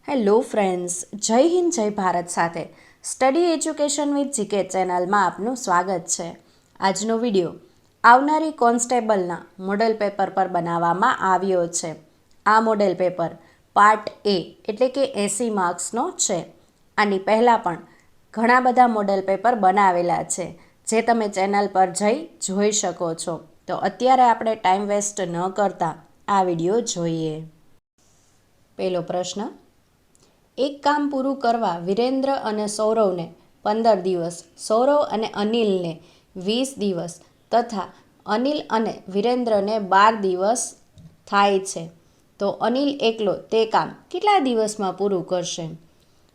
Hello friends, જય હિન્દ જય ભારત સાથે સ્ટડી એજ્યુકેશન વિથ જીકે ચેનલમાં આપનું સ્વાગત છે. આજનો વિડીયો આવનારી કોન્સ્ટેબલના મોડેલ પેપર પર બનાવવામાં આવ્યો છે. આ મોડેલ પેપર પાર્ટ એ એટલે કે 80 માર્ક્સનો છે. આની પહેલાં પણ ઘણા બધા મોડેલ પેપર બનાવેલા છે જે તમે ચેનલ પર જઈ જોઈ શકો છો. તો અત્યારે આપણે ટાઈમ વેસ્ટ ન કરતા આ વિડીયો જોઈએ. પહેલો પ્રશ્ન, એક કામ પૂરું કરવા વિરેન્દ્ર અને સૌરવને 15 દિવસ, સૌરવ અને અનિલને 20 દિવસ તથા અનિલ અને વિરેન્દ્રને 12 દિવસ થાય છે, તો અનિલ એકલો તે કામ કેટલા દિવસમાં પૂરું કરશે?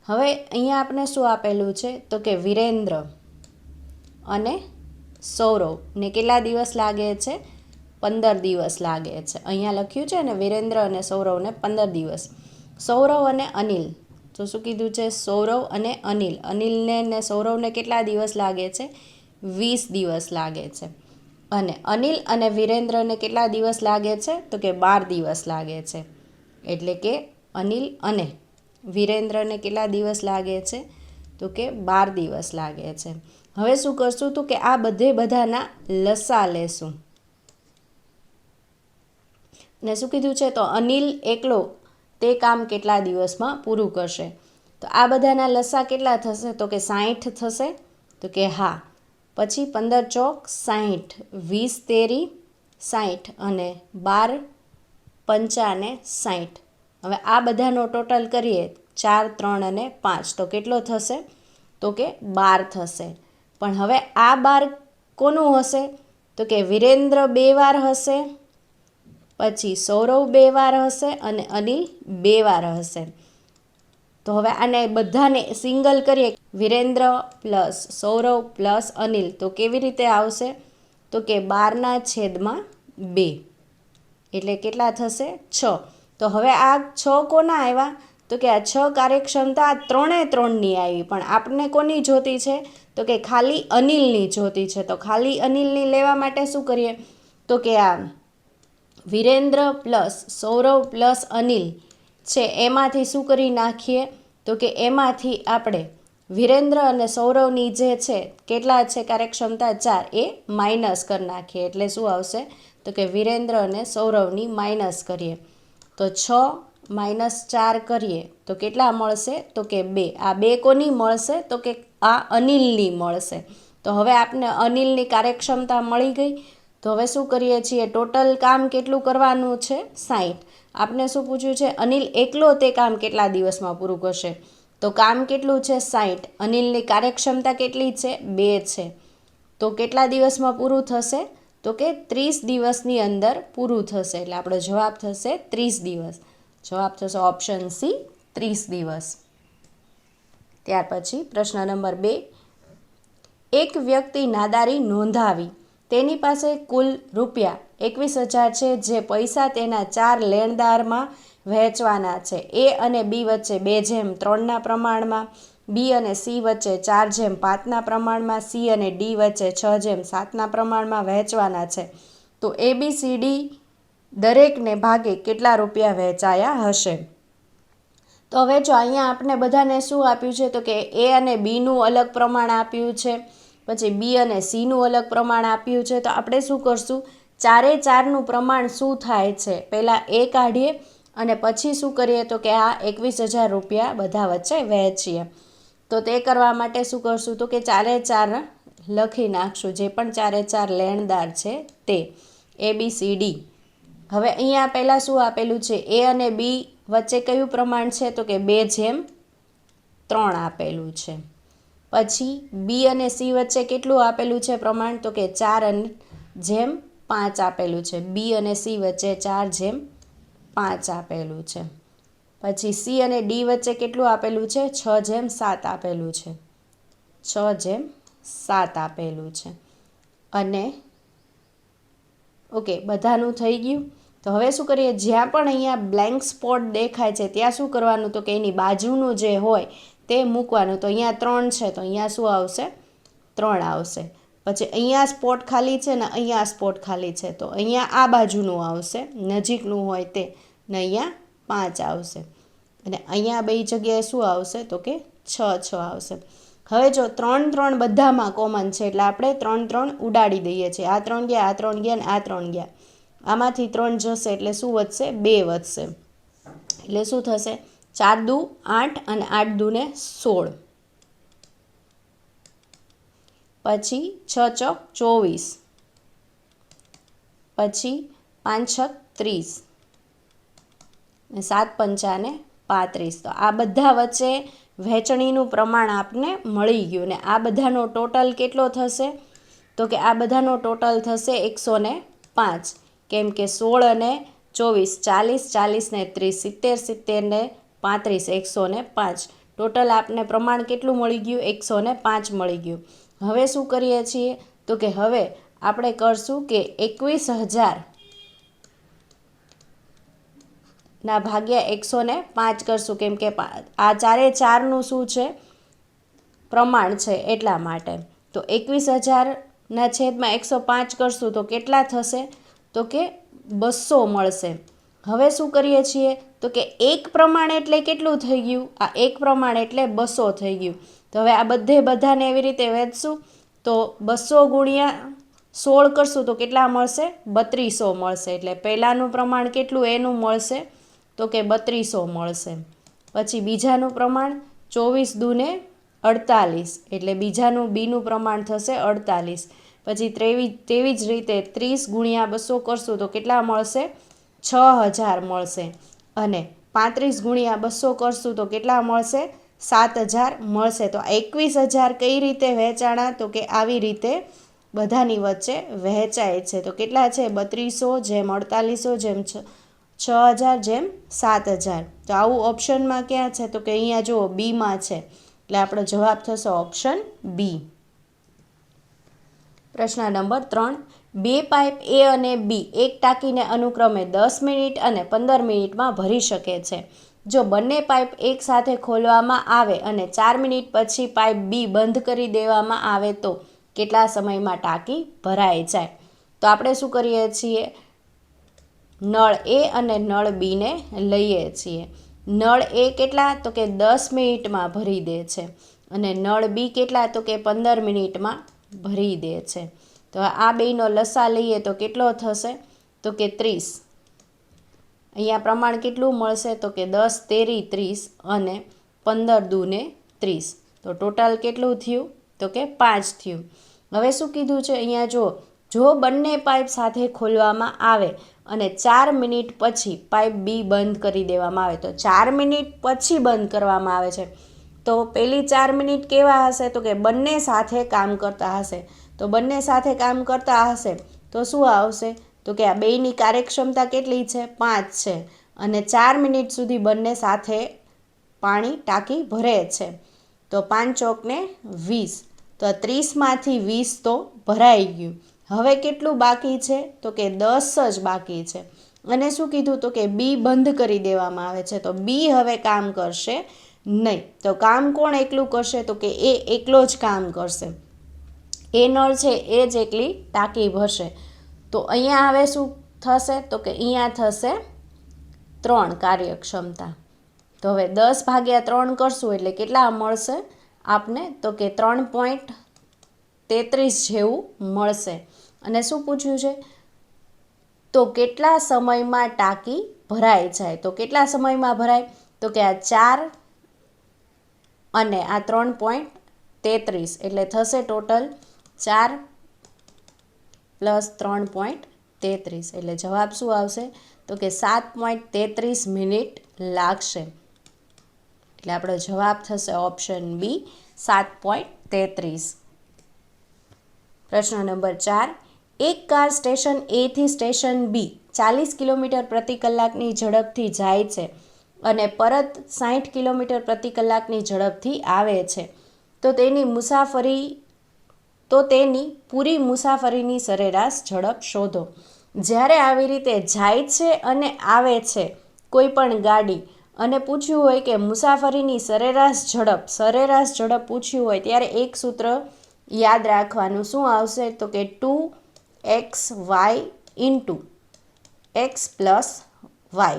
હવે અહીંયા આપણે શું આપેલું છે તો કે વિરેન્દ્ર અને સૌરવને કેટલા દિવસ લાગે છે? 15 દિવસ લાગે છે. અહીંયા લખ્યું છે ને વિરેન્દ્ર અને સૌરવને 15 દિવસ. સૌરવ અને અનિલ, તો શું કીધું છે? સૌરવ અને અનિલ, અનિલને ને સૌરવને કેટલા દિવસ લાગે છે? 20 દિવસ લાગે છે. અને અનિલ અને વિરેન્દ્રને કેટલા દિવસ લાગે છે? તો કે 12 દિવસ લાગે છે. એટલે કે અનિલ અને વિરેન્દ્રને કેટલા દિવસ લાગે છે? તો કે 12 દિવસ લાગે છે. હવે શું કરશું તો કે આ બધાના લસા લેશું. ને શું કીધું છે? તો અનિલ એકલો તે કામ કેટલા દિવસમાં પૂરું કરશે? તો આ બધાના લસા કેટલા થશે? તો કે 60 થશે. તો કે હા. પછી 15 ચોક 60, 20 તેરી 60 અને 12 પંચાને 60. હવે આ બધાનો ટોટલ કરીએ 4, 3 અને 5 તો કેટલો થશે? તો કે 12 થશે. પણ હવે આ 12 કોનું હશે? તો કે વિરેન્દ્ર 2 વાર હશે, પછી સૌરવ 2 વાર હશે અને અનિલ 2 વાર હશે. તો હવે આને બધાને સિંગલ કરીએ, વિરેન્દ્ર પ્લસ સૌરવ પ્લસ અનિલ, તો કેવી રીતે આવશે? તો કે 12/2 એટલે કેટલા થશે? 6. તો હવે આ 6 કોના આવ્યા? તો કે આ 6 કાર્યક્ષમતા 3/3ની આવી. પણ આપણને કોની જોતી છે? તો કે ખાલી અનિલની જોતી છે. તો ખાલી અનિલની લેવા માટે શું કરીએ? તો કે આ વિરેન્દ્ર પ્લસ સૌરવ પ્લસ અનિલ છે એમાંથી શું કરી નાખીએ? તો કે એમાંથી આપણે વિરેન્દ્ર અને સૌરવની જે છે કેટલા છે કાર્યક્ષમતા 4 એ માઇનસ કરી નાખીએ. એટલે શું આવશે? તો કે વિરેન્દ્ર અને સૌરવની માઇનસ કરીએ તો 6 - 4 કરીએ તો કેટલા મળશે? તો કે 2. આ 2 કોની મળશે? તો કે આ અનિલની મળશે. તો હવે આપણે અનિલની કાર્યક્ષમતા મળી ગઈ. તો હવે શું કરીએ છીએ? ટોટલ કામ કેટલું કરવાનું છે? 60. આપણે શું પૂછ્યું છે? અનિલ એકલો તે કામ કેટલા દિવસમાં પૂરું કરશે? તો કામ કેટલું છે? 60. અનિલની કાર્યક્ષમતા કેટલી છે? 2 છે. તો કેટલા દિવસમાં પૂરું થશે? તો કે 30 દિવસની અંદર પૂરું થશે. એટલે આપણો જવાબ થશે 30 દિવસ. જવાબ થશે ઓપ્શન સી, 30 દિવસ. ત્યાર પછી પ્રશ્ન નંબર 2, એક વ્યક્તિ નાદારી નોંધાવી. તેની પાસે કુલ રૂપિયા 21,000 છે, જે પૈસા તેના 4 લેણદારમાં વહેંચવાના છે. એ અને બી વચ્ચે 2/3ના પ્રમાણમાં, બી અને સી વચ્ચે 4/5ના પ્રમાણમાં, સી અને ડી વચ્ચે 6/7ના પ્રમાણમાં વહેંચવાના છે. તો એ બી સી ડી દરેકને ભાગે કેટલા રૂપિયા વહેંચાયા હશે? તો હવે જો અહીંયા આપણે બધાને શું આપ્યું છે? તો કે એ અને બીનું અલગ પ્રમાણ આપ્યું છે, પછી બી અને સીનું અલગ પ્રમાણ આપ્યું છે. તો આપણે શું કરશું? 4/4નું પ્રમાણ શું થાય છે પહેલાં એ કાઢીએ અને પછી શું કરીએ? તો કે આ 21,000 રૂપિયા બધા વચ્ચે વહેંચીએ. તો તે કરવા માટે શું કરશું? તો કે 4/4 લખી નાખશું, જે પણ 4/4 લેણદાર છે તે એ બી સી ડી. હવે અહીંયા પહેલાં શું આપેલું છે? એ અને બી વચ્ચે કયું પ્રમાણ છે? તો કે 2/3 આપેલું છે. પછી બી અને સી વચ્ચે કેટલું આપેલું છે પ્રમાણ? તો કે 4/5 આપેલું છે. બી અને સી વચ્ચે 4/5 આપેલું છે. પછી સી અને ડી વચ્ચે કેટલું આપેલું છે? 6/7 આપેલું છે. 6/7 આપેલું છે. અને ઓકે, બધાનું થઈ ગયું. તો હવે શું કરીએ? જ્યાં પણ અહીંયા બ્લેન્ક સ્પોટ દેખાય છે ત્યાં શું કરવાનું? તો કે એની બાજુનું જે હોય તે મૂકવાનું. તો અહીંયા 3 છે તો અહીંયા શું આવશે? 3 આવશે. પછી અહીંયા સ્પોટ ખાલી છે ને અહીંયા સ્પોટ ખાલી છે, તો અહીંયા આ બાજુનું આવશે, નજીકનું હોય તે, ને અહીંયા 5 આવશે. અને અહીંયા બે જગ્યાએ શું આવશે તો કે 6 6 આવશે. હવે જો 3 3 બધામાં કોમન છે એટલે આપણે 3 3 ઉડાડી દઈએ છીએ. આ 3 ગયા, આ 3 ગયા ને આ 3 ગયા. આમાંથી 3 જશે એટલે શું વધશે? 2 વધશે. એટલે શું થશે? 4 દુ 8 અને 8 દુ ને 16. પછી 6 ચોક 24, પછી 5 છક 30 ને 7 પંચા ને 35. તો આ બધા વચ્ચે વહેંચણીનું પ્રમાણ આપને મળી ગયું. ને આ બધાનો ટોટલ કેટલો થશે તો કે આ બધાનો ટોટલ થશે 105. કેમ કે 16 અને 24 40 40 ને 30 70 70 ને 35 105. ટોટલ આપને પ્રમાણ કેટલું મળી ગયું? 105 મળી ગયું. હવે શું કરીએ છીએ તો કે હવે આપણે કરશું કે 21,000 ના ભાગ્યા 105 કરશું. કેમ કે આ 4 શું છે? પ્રમાણ છે એટલા માટે. તો 21,000 છેદમાં 105 કરશું તો કેટલા થશે તો કે 200 મળશે. હવે શું કરીએ છીએ તો કે એક પ્રમાણ એટલે કેટલું થઈ ગયું? આ એક પ્રમાણ એટલે 200 થઈ ગયું. તો હવે આ બધાને એવી રીતે વહેંચશું તો 200 ગુણ્યા 16 કરશું તો કેટલા મળશે? 3200 મળશે. એટલે પહેલાંનું પ્રમાણ કેટલું એનું મળશે તો કે 3200 મળશે. પછી બીજાનું પ્રમાણ 24 દુને 48 એટલે બીજાનું બીનું પ્રમાણ થશે 48. પછી તેવી જ રીતે 30 ગુણ્યા 200 કરશું તો કેટલા મળશે? 6000 મળશે. અને 35 ગુણ્યા 200 કરશું તો કેટલા મળશે? 7000 મળશે. તો 21,000 કઈ રીતે વહેંચાણા તો કે આવી રીતે બધાની વચ્ચે વહેંચાય છે. તો કેટલા છે? 3200 જેમ 4800 જેમ 6000 જેમ 7000. તો આવું ઓપ્શનમાં ક્યાં છે તો કે અહીંયા જુઓ બીમાં છે. એટલે આપણો જવાબ થશે ઓપ્શન બી. પ્રશ્ન નંબર 3. 2 પાઇપ એ અને બી એક ટાંકીને અનુક્રમે 10 મિનિટ અને 15 મિનિટમાં ભરી શકે છે. જો બંને પાઇપ એક સાથે ખોલવામાં આવે અને 4 મિનિટ પછી પાઇપ બી બંધ કરી દેવામાં આવે તો કેટલા સમયમાં ટાંકી ભરાઈ જાય? તો આપણે શું કરીએ છીએ? નળ એ અને નળ બીને લઈએ છીએ. નળ એ કેટલા તો કે 10 મિનિટમાં ભરી દે છે અને નળ બી કેટલા તો કે 15 મિનિટમાં ભરી દે છે. તો આ બેયનો લસા લઈએ તો કેટલો થશે તો કે 30. અહીંયા પ્રમાણ કેટલું મળશે તો કે 10 તેરી 30 અને 15 દુને 30. તો ટોટલ કેટલું થયું તો કે 5 થયું. હવે શું કીધું છે અહીંયા જો બંને પાઇપ સાથે ખોલવામાં આવે અને 4 મિનિટ પછી પાઇપ બી બંધ કરી દેવામાં આવે. તો 4 મિનિટ પછી બંધ કરવામાં આવે છે તો પહેલી 4 મિનિટ કેવા હશે તો કે બંને સાથે કામ કરતા હશે. તો બંને સાથે કામ કરતા હશે તો શું આવશે તો કે આ બેયની કાર્યક્ષમતા કેટલી છે? 5 છે. અને 4 મિનિટ સુધી બંને સાથે પાણી ટાંકી ભરે છે. તો 5 ચોકને 20. તો 30માંથી 20 તો ભરાઈ ગયું. હવે કેટલું બાકી છે તો કે 10 જ બાકી છે. અને શું કીધું તો કે બી બંધ કરી દેવામાં આવે છે. તો બી હવે કામ કરશે નહીં. તો કામ કોણ એકલું કરશે તો કે એ એકલો જ કામ કરશે. એ નળ છે એ જ એકલી ટાંકી ભરશે. તો અહીંયા હવે શું થશે તો કે અહીંયા થશે 3 કાર્યક્ષમતા. તો હવે 10 ભાગ્યા 3 કરશું એટલે કેટલા મળશે આપને તો કે 3.33 જેવું મળશે. અને શું પૂછ્યું છે તો કેટલા સમયમાં ટાંકી ભરાઈ જાય? તો કેટલા સમયમાં ભરાય તો કે આ 4 અને આ 3.33 એટલે થશે ટોટલ 4 + 3.33 એટલે જવાબ શું આવશે તો કે 7.33 મિનિટ લાગશે. એટલે આપણો જવાબ થશે ઓપ્શન બી 7.33. પ્રશ્ન નંબર 4. એક કાર સ્ટેશન એ થી સ્ટેશન બી 40 કિલોમીટર પ્રતિ કલાકની ઝડપથી જાય છે અને પરત 60 કિલોમીટર પ્રતિ કલાકની ઝડપથી આવે છે તો તેની પૂરી મુસાફરીની સરેરાશ ઝડપ શોધો. જ્યારે આવી રીતે જાય છે અને આવે છે કોઈ પણ ગાડી અને પૂછ્યું હોય કે મુસાફરીની સરેરાશ ઝડપ પૂછ્યું હોય ત્યારે એક સૂત્ર યાદ રાખવાનું. શું આવશે તો કે 2xy × x + y.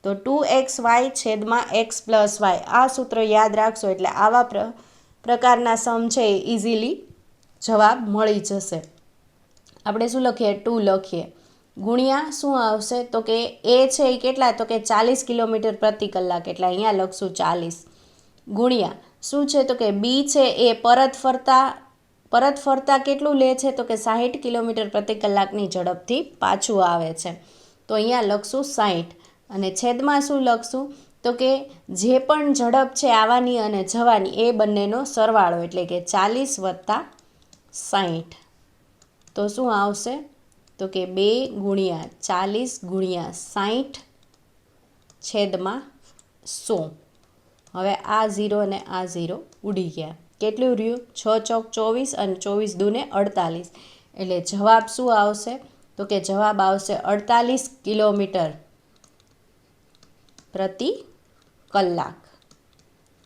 તો 2xy છેદમાં x પ્લસ વાય, આ સૂત્ર યાદ રાખશો એટલે આવા પ્રકારના સમ છે એ ઇઝીલી જવાબ મળી જશે. આપણે શું લખીએ? 2 લખીએ, ગુણ્યા શું આવશે? તો કે એ છે એ કેટલા? તો કે 40 કિલોમીટર પ્રતિ કલાક, એટલે અહીંયા લખશું 40, ગુણ્યા શું છે? તો કે બી છે એ પરત ફરતા કેટલું લે છે? તો કે 60 કિલોમીટર પ્રતિ કલાકની ઝડપથી પાછું આવે છે, તો અહીંયા લખશું 60. અને છેદમાં શું લખશું? તો કે જે પણ ઝડપ છે આવવાની અને જવાની એ બંનેનો સરવાળો, એટલે કે 40 વત્તા 60. તો શું આવશે? તો કે 2 ગુણ્યા 40 ગુણ્યા 60 છેદમાં 100. હવે આ 0 અને આ 0 ઉડી ગયા. કેટલું રહ્યું? 6 ચોક 24 અને 24 દૂને 48. એટલે જવાબ શું આવશે? તો કે જવાબ આવશે 48 કિલોમીટર પ્રતિ કલાક.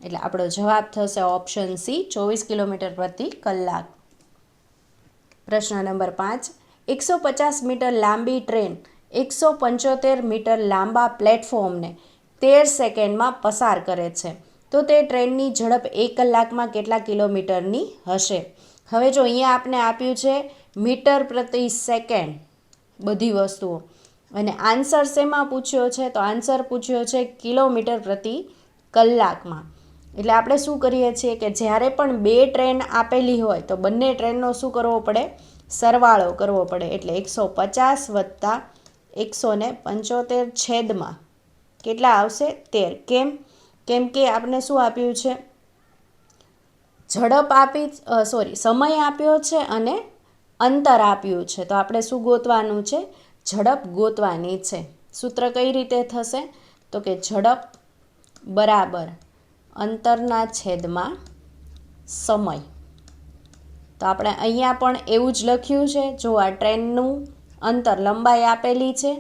એટલે આપણો જવાબ થશે ઓપ્શન સી, 24 કિલોમીટર પ્રતિ કલાક. પ્રશ્ન નંબર 5. 150 મીટર લાંબી ટ્રેન 175 મીટર લાંબા પ્લેટફોર્મને 13 સેકન્ડમાં પસાર કરે છે, તો તે ટ્રેનની ઝડપ 1 કલાકમાં કેટલા કિલોમીટરની હશે? હવે જો અહીંયા આપણે આપ્યું છે મીટર પ્રતિ સેકન્ડ બધી વસ્તુઓ, અને આન્સર શેમાં પૂછ્યો છે? તો આન્સર પૂછ્યો છે કિલોમીટર પ્રતિ કલાકમાં. એટલે આપણે શું કરીએ છીએ કે જ્યારે પણ બે ટ્રેન આપેલી હોય તો બંને ટ્રેનનો શું કરવો પડે? સરવાળો કરવો પડે. એટલે 150 વત્તા 175 છેદમાં કેટલા આવશે? 13. કેમ કે આપણે શું આપ્યું છે? સમય આપ્યો છે અને અંતર આપ્યું છે, તો આપણે શું ગોતવાનું છે? ઝડપ ગોતવાની છે. સૂત્ર કઈ રીતે થશે? તો કે ઝડપ બરાબર અંતરના છેદમાં સમય. તો આપણે અહીંયા પણ એવું જ લખ્યું છે. જો આ ટ્રેનનું અંતર લંબાઈ આપેલી છે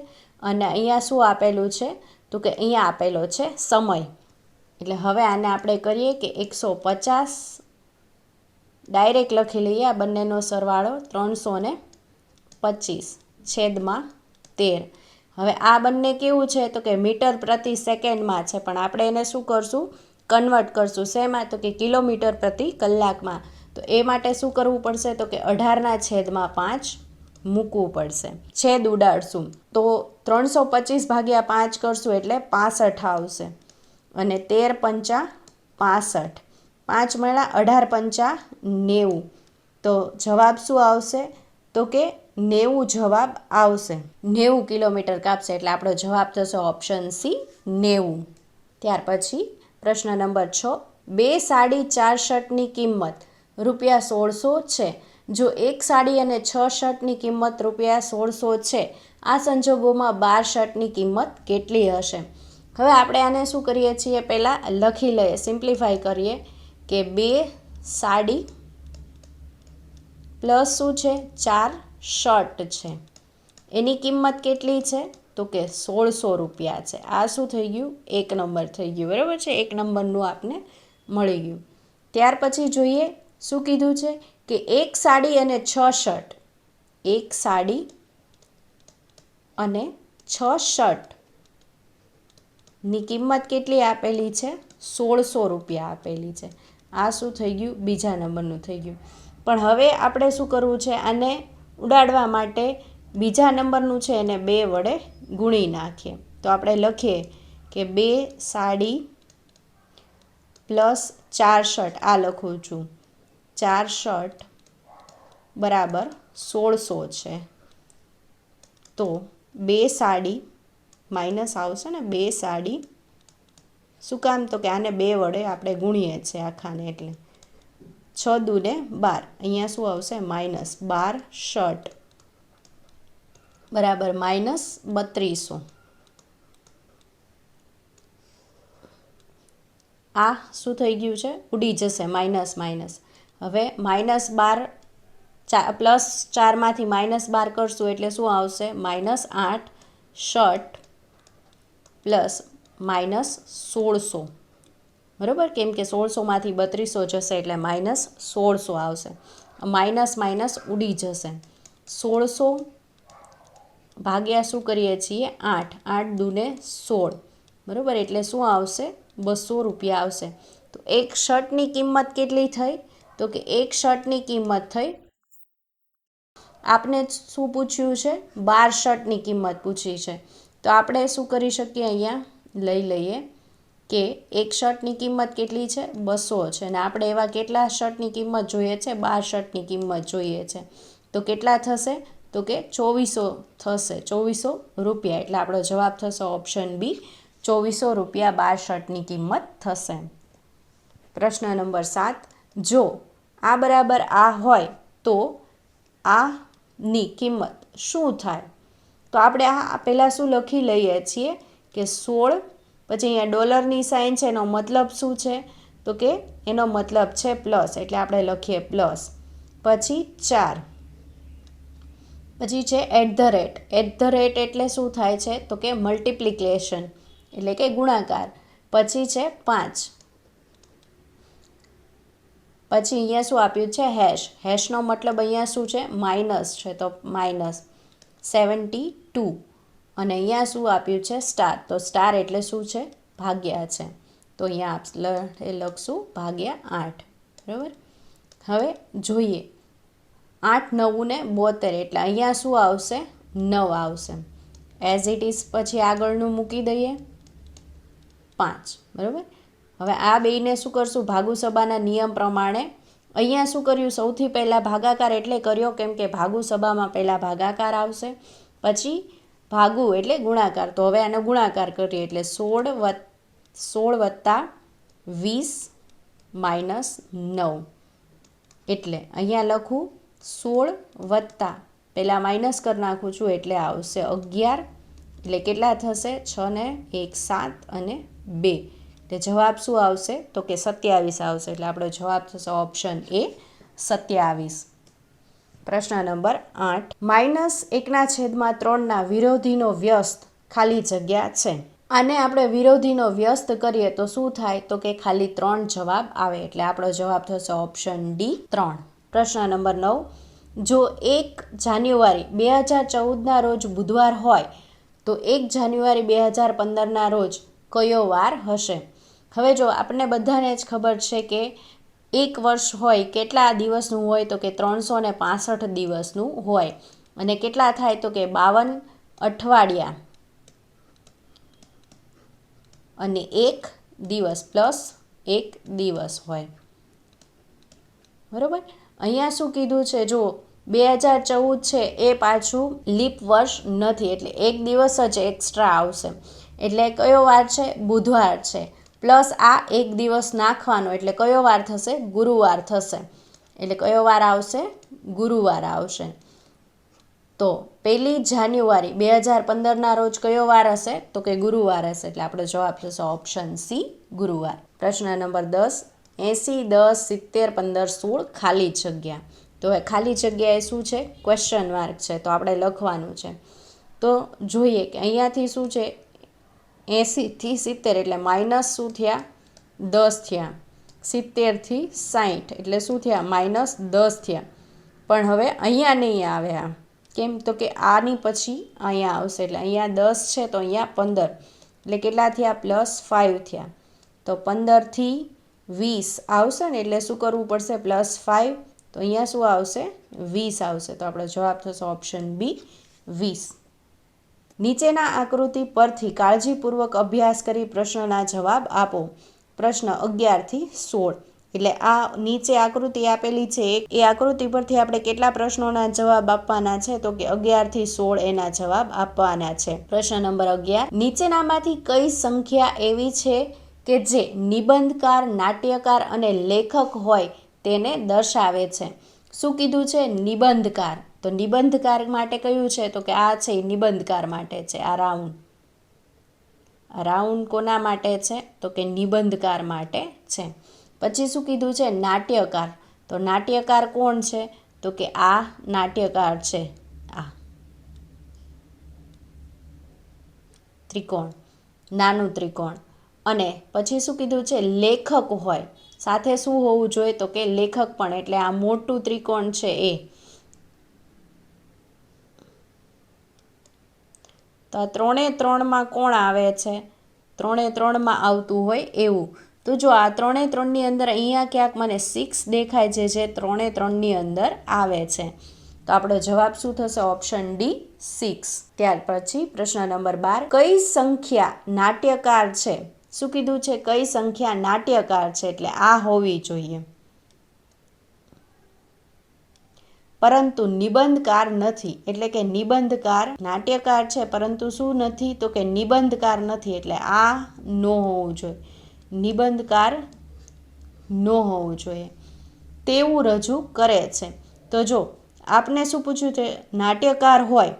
અને અહીંયા શું આપેલું છે? તો કે અહીંયા આપેલો છે સમય. એટલે હવે આને આપણે કરીએ કે 150 ડાયરેક્ટ લખી લઈએ, આ બંનેનો સરવાળો 325 છેદમાં 13. હવે આ બંને કેવું છે? તો કે મીટર પ્રતિ સેકન્ડમાં છે, પણ આપણે એને શું કરશું? કન્વર્ટ કરશું. શેમાં? તો કે કિલોમીટર પ્રતિ કલાકમાં. તો એ માટે શું કરવું પડશે? તો કે 18 છેદમાં 5 મૂકવું પડશે. છેદ ઉડાડશું તો 325 ભાગ્યા 5 કરશું એટલે 65 આવશે, અને 13 પંચા 65, 5 મળ્યા 18 પંચા 90. તો જવાબ શું આવશે? તો કે 90 જવાબ આવશે. 90 કિલોમીટર કાપશે, એટલે આપણો જવાબ થશે ઓપ્શન સી, 90. ત્યાર પછી પ્રશ્ન નંબર 6. 2 સાડી 4 શર્ટની કિંમત ₹1600 છે. જો એક સાડી અને 6 શર્ટની કિંમત ₹1600 છે, આ સંજોગોમાં 12 શર્ટની કિંમત કેટલી હશે? હવે આપણે આને શું કરીએ છીએ? પહેલાં લખી લઈએ, સિમ્પ્લિફાઈ કરીએ કે 2 સાડી પ્લસ શું છે? 4 શર્ટ છે, એની કિંમત કેટલી છે? તો કે ₹1600 છે. આ શું થઈ ગયું? 1 નંબર થઈ ગયું, બરાબર છે? 1 નંબરનું આપને મળી ગયું. ત્યાર પછી જોઈએ શું કીધું છે કે એક સાડી અને 6 શર્ટ, એક સાડી અને 6 શર્ટની કિંમત કેટલી આપેલી છે? ₹1600 આપેલી છે. આ શું થઈ ગયું? બીજા નંબરનું થઈ ગયું. પણ હવે આપણે શું કરવું છે? આને ઉડાડવા માટે બીજા નંબરનું છે એને 2 વડે ગુણી નાખીએ. તો આપણે લખીએ કે 2 સાડી પ્લસ 4 શર્ટ, આ લખું છું, 4 શર્ટ બરાબર 1600 છે. તો 2 સાડી માઇનસ આવશે ને, 2 સાડી શું કામ? તો કે આને 2 વડે આપણે ગુણીએ છીએ આખાને, એટલે 6 દૂને 12. અહીંયા શું આવશે? માઇનસ 12 શર્ટ બરાબર માઇનસ 3200. આ શું થઈ ગયું છે? ઉડી જશે, માઇનસ માઇનસ. હવે -12 પ્લસ 4માંથી -12 કરશું એટલે શું આવશે? -8 શર્ટ પ્લસ -1600, બરાબર? કેમ કે 1600માંથી 3200 જશે એટલે -1600 આવશે. માઇનસ માઇનસ ઉડી જશે. 1600 ભાગ્યા શું કરીએ છીએ? 8, 8 દૂને 16, બરાબર, એટલે શું આવશે? 200 રૂપિયા આવશે. તો એક શર્ટની કિંમત કેટલી થઈ? તો કે એક શર્ટની કિંમત થઈ, આપને શું પૂછ્યું છે? 12 શર્ટની કિંમત પૂછી છે. તો આપણે શું કરી શકીએ? અહીંયા લઈ લઈએ કે એક શર્ટની કિંમત કેટલી છે? 200 છે, અને આપણે એવા કેટલા શર્ટની કિંમત જોઈએ છે? 12 શર્ટની કિંમત જોઈએ છે. તો કેટલા થશે? તો કે 2400 થશે, 2400 રૂપિયા. એટલે આપણો જવાબ થશે ઓપ્શન બી, 2400 રૂપિયા 12 શર્ટની કિંમત થશે. પ્રશ્ન નંબર 7, જો આ બરાબર આ હોય તો આની કિંમત શું થાય? તો આપણે આ પહેલાં શું લખી લઈએ છીએ કે 16, પછી અહીંયા ડોલરની સાઇન છે, એનો મતલબ શું છે? તો કે એનો મતલબ છે પ્લસ, એટલે આપણે લખીએ પ્લસ. પછી 4, પછી છે @ એટલે શું થાય છે? તો કે મલ્ટિપ્લિકેશન, એટલે કે ગુણાકાર. પછી છે 5, પછી અહીંયા શું આપ્યું છે? હેશનો મતલબ અહીંયા શું છે? માઇનસ છે, તો -72. અને અહીંયા શું આપ્યું છે? સ્ટાર. તો સ્ટાર એટલે શું છે? ભાગ્યા છે. તો અહીંયા આપણે લખશું /8. બરાબર. હવે જોઈએ 8 9 ને 72, એટલે અહીંયા શું આવશે? 9 આવશે. એઝ ઇટ ઇઝ પછી આગળનું મૂકી દઈએ 5. બરાબર. હવે આ બેયને શું કરશું? ભાગુસભાના નિયમ પ્રમાણે અહીંયા શું કર્યું? સૌથી પહેલાં ભાગાકાર એટલે કર્યો, કેમ કે ભાગુસભામાં પહેલાં ભાગાકાર આવશે, પછી ભાગુ એટલે ગુણાકાર. તો હવે આનો ગુણાકાર કરીએ, એટલે 16 + 20 - 9. એટલે અહીંયા લખું 16 + પહેલાં માઇનસ કરી નાખું છું, એટલે આવશે 11. એટલે કેટલા થશે? 6 ને 1 7 અને 2. એટલે જવાબ શું આવશે? તો કે 27 આવશે. એટલે આપણો જવાબ થશે ઓપ્શન એ, 27. પ્રશ્ન નંબર 8, -1/3 વિરોધીનો વ્યસ્ત ખાલી જગ્યા છે. આને આપણે વિરોધીનો વ્યસ્ત કરીએ તો શું થાય? તો કે ખાલી 3 જવાબ આવે. એટલે આપણો જવાબ થશે ઓપ્શન ડી, 3. પ્રશ્ન નંબર 9, જો 1 જાન્યુઆરી 2014ના રોજ બુધવાર હોય તો 1 જાન્યુઆરી 2015ના રોજ કયો વાર હશે? હવે જો આપણને બધાને જ ખબર છે કે એક વર્ષ હોય કેટલા દિવસનું હોય? તો કે 365 દિવસનું હોય. અને કેટલા થાય? તો કે 52 અઠવાડિયા અને 1 દિવસ પ્લસ 1 દિવસ હોય. બરાબર. અહીંયા શું કીધું છે? જો 2014 છે એ પાછું લીપ વર્ષ નથી, એટલે 1 દિવસ જ એક્સ્ટ્રા આવશે. એટલે કયો વાર છે? બુધવાર છે. પ્લસ આ 1 દિવસ નાખવાનો, એટલે કયો વાર થશે? ગુરુવાર થશે. એટલે કયો વાર આવશે? ગુરુવાર આવશે. તો 1 જાન્યુઆરી 2015ના રોજ કયો વાર હશે? તો કે ગુરુવાર હશે. એટલે આપણો જવાબ થશે ઓપ્શન સી, ગુરુવાર. પ્રશ્ન નંબર 10, 80 10 70 15 16 ખાલી જગ્યા. તો હવે ખાલી જગ્યાએ શું છે? ક્વેશ્ચન માર્ક છે, તો આપણે લખવાનું છે. તો જોઈએ કે અહીંયાથી શું છે? 80 થી 70, એટલે માઇનસ શું થયા? 10 થયા. 70 થી 60, એટલે શું થયા? -10 થયા. પણ હવે અહીંયા નહીં આવે. આ કેમ? તો કે આની પછી અહીંયા આવશે. એટલે અહીંયા 10 છે, તો અહીંયા 15, એટલે કેટલા થયા? +5 થયા. તો 15 થી 20 આવશે ને, એટલે શું કરવું પડશે? +5. તો અહીંયા શું આવશે? 20 આવશે. તો આપણો જવાબ થશે ઓપ્શન બી, 20. નીચેના આકૃતિ પરથી કાળજીપૂર્વક અભ્યાસ કરી પ્રશ્નના જવાબ આપો. પ્રશ્ન 11 થી 16. એટલે આ નીચે આકૃતિ આપેલી છે, એ આકૃતિ પરથી આપણે કેટલા પ્રશ્નોના જવાબ આપવાના છે? તો કે 11 થી 16 એના જવાબ આપવાના છે. પ્રશ્ન નંબર 11, નીચેનામાંથી કઈ સંખ્યા એવી છે કે જે નિબંધકાર, નાટ્યકાર અને લેખક હોય તેને દર્શાવે છે? શું કીધું છે? નિબંધકાર. તો નિબંધકાર માટે કયું છે? તો કે આ છે, નિબંધકાર માટે છે. આ રાઉન્ડ કોના માટે છે? તો કે નિબંધકાર માટે છે. પછી શું કીધું છે? નાટ્યકાર. તો નાટ્યકાર કોણ છે? તો કે આ નાટ્યકાર છે. આ ત્રિકોણ, નાનું ત્રિકોણ. અને પછી શું કીધું છે? લેખક હોય. સાથે શું હોવું જોઈએ? તો કે લેખક પણ, એટલે આ મોટું ત્રિકોણ છે એ. તો આ 3 એ 3માં કોણ આવે છે? 3×3 આવતું હોય એવું. તો જો આ 3×3ની અંદર અહીંયા ક્યાંક મને 6 દેખાય છે, જે 3×3ની અંદર આવે છે. તો આપણો જવાબ શું થશે? Option D 6. ત્યાર પછી પ્રશ્ન નંબર 12, કઈ સંખ્યા નાટ્યકાર છે? શું કીધું છે? કઈ સંખ્યા નાટ્યકાર છે, એટલે આ હોવી જોઈએ, પરંતુ નિબંધકાર નથી. એટલે કે નિબંધકાર નાટ્યકાર છે પરંતુ શું નથી? તો કે નિબંધકાર નથી. એટલે આ નો હોવું જોઈએ, નિબંધકાર નો હોવું જોઈએ. તેવું રજૂ કરે છે. તો જો આપને શું પૂછ્યું છે? નાટ્યકાર હોય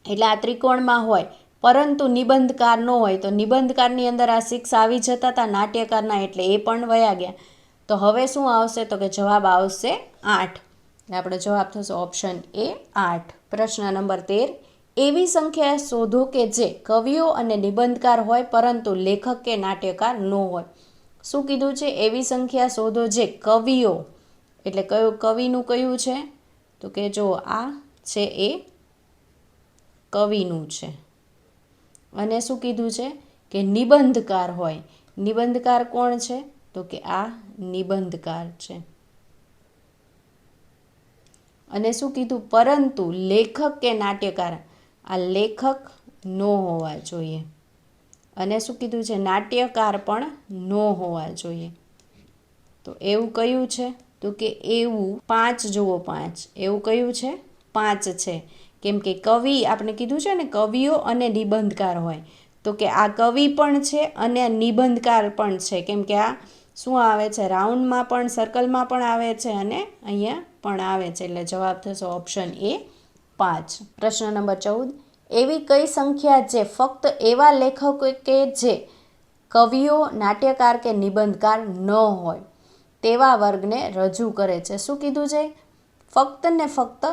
એટલે આ ત્રિકોણમાં હોય પરંતુ નિબંધકાર ન હોય, તો નિબંધકારની અંદર આ 6 આવી જતા હતા નાટ્યકારના, એટલે એ પણ વયા ગયા. તો હવે શું આવશે? તો કે જવાબ આવશે 8. આપણો જવાબ થશે ઓપ્શન એ 8. પ્રશ્ન નંબર 13, એવી સંખ્યા શોધો કે જે કવિઓ અને નિબંધકાર હોય પરંતુ લેખક કે નાટ્યકાર ન હોય. શું કીધું છે? એવી સંખ્યા શોધો જે કવિઓ, એટલે કયું કવિનું કયું છે? તો કે જો આ છે એ કવિનું છે. અને શું કીધું છે? કે નિબંધકાર હોય. નિબંધકાર કોણ છે? તો કે આ નિબંધકાર છે. અને શું કીધું? પરંતુ લેખક કે નાટ્યકાર, આ લેખક નો હોવા જોઈએ. અને શું કીધું છે? નાટ્યકાર પણ નો હોવા જોઈએ. તો એવું કયું છે? તો કે એવું 5 જુઓ, 5 એવું કયું છે? 5 છે. કેમ કે કવિ આપણે કીધું છે ને, કવિઓ અને નિબંધકાર હોય. તો કે આ કવિ પણ છે અને નિબંધકાર પણ છે. કેમ કે આ શું આવે છે? રાઉન્ડમાં પણ, સર્કલમાં પણ આવે છે અને અહીંયા પણ આવે છે. એટલે જવાબ થશે ઓપ્શન એ 5. પ્રશ્ન નંબર 14, એવી કઈ સંખ્યા જે ફક્ત એવા લેખકો કે જે કવિઓ, નાટ્યકાર કે નિબંધકાર ન હોય તેવા વર્ગને રજૂ કરે છે. શું કીધું છે? ફક્ત ને ફક્ત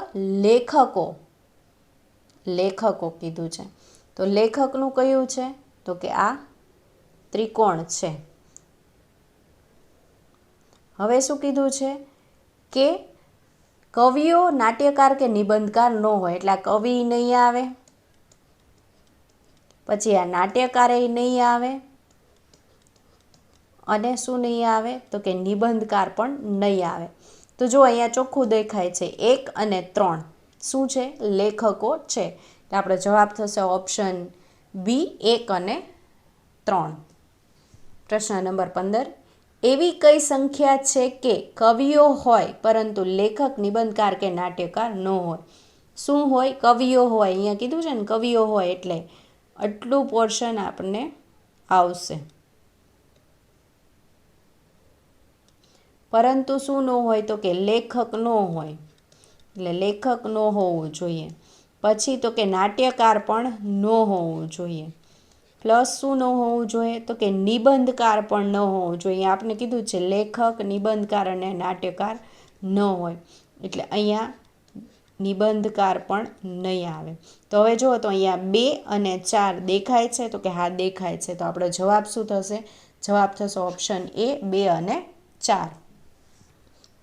લેખકો કીધું છે. તો લેખકનું કયું છે? તો કે આ ત્રિકોણ છે. હવે શું કીધું છે? કે કવિઓ, નાટ્યકાર કે નિબંધકાર ન હોય. એટલે આ કવિ નહીં આવે, પછી આ નાટ્યકાર નહીં આવે, અને શું નહીં આવે? તો કે નિબંધકાર પણ નહીં આવે. તો જો અહીંયા ચોખ્ખું દેખાય છે 1 અને 3 શું છે? લેખકો છે. તો આપણો જવાબ થશે ઓપ્શન બી 1 અને 3. પ્રશ્ન નંબર 15, એવી કઈ સંખ્યા છે કે કવિઓ હોય પરંતુ લેખક, નિબંધકાર કે નાટ્યકાર ન હોય? શું હોય? કવિઓ હોય. અહીંયા કીધું છે ને કવિઓ હોય, એટલે આટલું પોર્શન આપણને આવશે. પરંતુ શું ન હોય? તો કે લેખક ન હોય. એટલે લેખક ન હોવું જોઈએ. પછી તો કે નાટ્યકાર પણ ન હોવું જોઈએ. પ્લસ શું ન હોવું જોઈએ? તો કે નિબંધકાર પણ ન હોવું જોઈએ. આપણે કીધું છે લેખક, નિબંધકાર અને નાટ્યકાર ન હોય. એટલે અહીંયા નિબંધકાર પણ નહીં આવે. તો હવે જુઓ તો અહીંયા 2 અને 4 દેખાય છે? તો કે હા દેખાય છે. તો આપણો જવાબ શું થશે? જવાબ થશે ઓપ્શન એ 2 અને 4.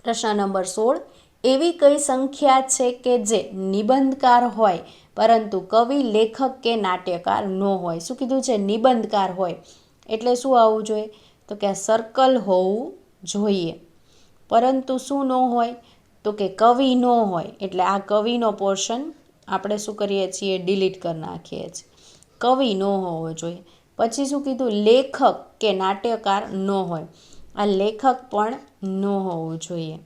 પ્રશ્ન નંબર 16, એવી કઈ સંખ્યા છે કે જે નિબંધકાર હોય પરંતુ કવિ, લેખક કે નાટ્યકાર ન હોય? શું કીધું છે? નિબંધકાર હોય. એટલે શું આવવું જોઈએ? તો કે આ સર્કલ હોવું જોઈએ. પરંતુ શું ન હોય? તો કે કવિ ન હોય. એટલે આ કવિનો પોર્શન આપણે શું કરીએ છીએ? ડિલીટ કરી નાખીએ છીએ. કવિ ન હોવો જોઈએ. પછી શું કીધું? લેખક કે નાટ્યકાર ન હોય. આ લેખક પણ ન હોવું જોઈએ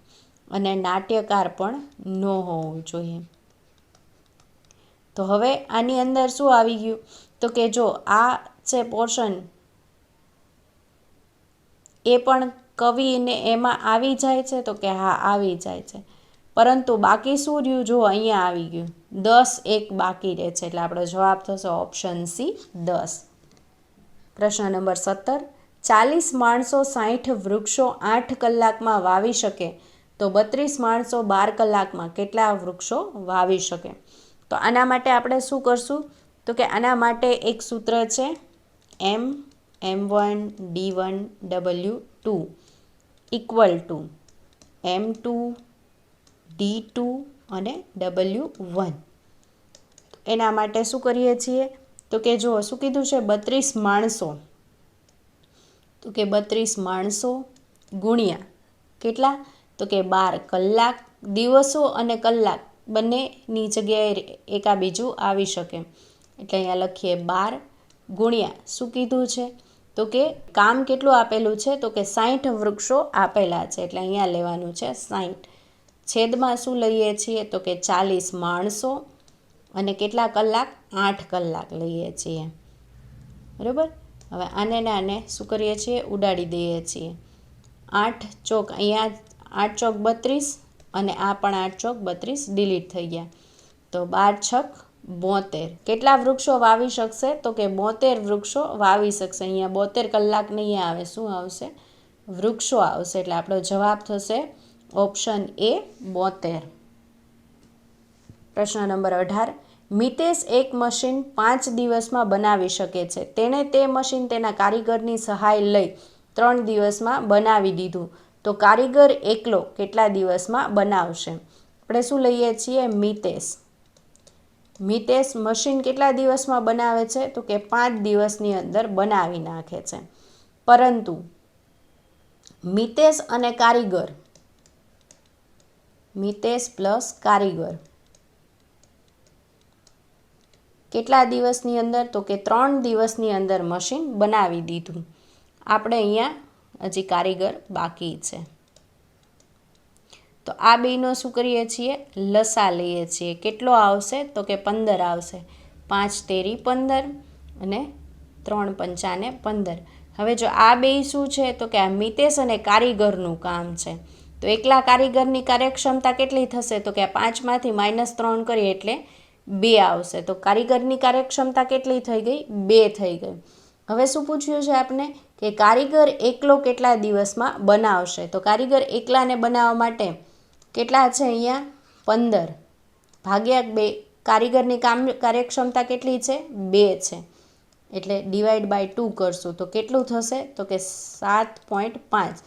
અને નાટ્યકાર પણ ન હોવું જોઈએ. તો હવે આની અંદર શું આવી ગયું? તો કે જો આ છે પોર્શન, એ પણ કવિને એમાં આવી જાય છે? તો કે હા આવી જાય છે. પરંતુ બાકી શું રહ્યું? જો અહીંયા આવી ગયું 10, 1 બાકી રહે છે. એટલે આપણો જવાબ થશે ઓપ્શન સી 10. પ્રશ્ન નંબર 17, 40 માણસો 60 વૃક્ષો 8 કલાકમાં વાવી શકે તો 32 માણસો 12 કલાકમાં કેટલા વૃક્ષો વાવી શકે? તો આના માટે આપણે શું કરશું? તો કે આના માટે એક સૂત્ર છે M1 D1 W2 equal to M2 D2 અને W1. એના માટે શું કરીએ છીએ? તો કે જો શું કીધું છે? 32 માણસો તો કે 32 માણસો ગુણ્યા કેટલા તો કે 12 કલાક. દિવસો અને કલાક બંનેની જગ્યાએ એકા બીજું આવી શકે એટલે અહીંયા લખીએ 12 ગુણ્યા શું કીધું છે તો કે કામ કેટલું આપેલું છે તો કે 60 વૃક્ષો આપેલા છે એટલે અહીંયા લેવાનું છે 60. છેદમાં શું લઈએ છીએ તો કે 40 માણસો અને કેટલા કલાક 8 કલાક લઈએ છીએ. બરાબર. હવે આને ને આને શું કરીએ છીએ ઉડાડી દઈએ છીએ. 8 ચોક અહીંયા 8 ચોક 32 અને આ પણ 8 ચોક 32 ડિલીટ થઈ ગયા તો 12 છક 72. કેટલા વૃક્ષો વાવી શકશે તો કે 72 વૃક્ષો વાવી શકશે. અહીંયા 72 કલાક નહીં આવે, શું આવશે વૃક્ષો આવશે એટલે આપણો જવાબ થશે ઓપ્શન એ 72. પ્રશ્ન નંબર 18. મિતેશ એક મશીન 5 દિવસમાં બનાવી શકે છે. તેણે તે મશીન તેના કારીગરની સહાય લઈ 3 દિવસમાં બનાવી દીધું તો કારીગર એકલો કેટલા દિવસમાં બનાવશે. આપણે શું લઈએ છીએ મિતેશ મશીન કેટલા દિવસમાં બનાવે છે તો કે 5 દિવસની અંદર બનાવી નાખે છે. પરંતુ મિતેશ અને કારીગર, મિતેશ પ્લસ કારીગર કેટલા દિવસની અંદર તો કે 3 દિવસની અંદર મશીન બનાવી દીધું. આપણે અહીંયા હજી કારીગર બાકી છે તો આ બેનો શું કરીએ છીએ લસા લઈએ છીએ. કેટલો આવશે તો કે 15 આવશે. 5 તેરી 15 અને 3 પંચાને 15. હવે જો આ બે શું છે તો કે આ મિતેશ અને કારીગરનું કામ છે તો એકલા કારીગરની કાર્યક્ષમતા કેટલી થશે તો કે આ 5માંથી -3 કરીએ એટલે 2 આવશે તો કારીગરની કાર્યક્ષમતા કેટલી થઈ ગઈ 2 થઈ ગઈ. હવે શું પૂછ્યું છે આપણે કે કારીગર એકલો કેટલા દિવસમાં બનાવશે તો કારીગર એકલાને બનાવવા માટે કેટલા છે અહીંયા 15 ભાગ્યા 2. કારીગરની કાર્યક્ષમતા કેટલી છે 2 છે એટલે ડિવાઈડ બાય 2 કરશું તો કેટલું થશે તો કે 7.5.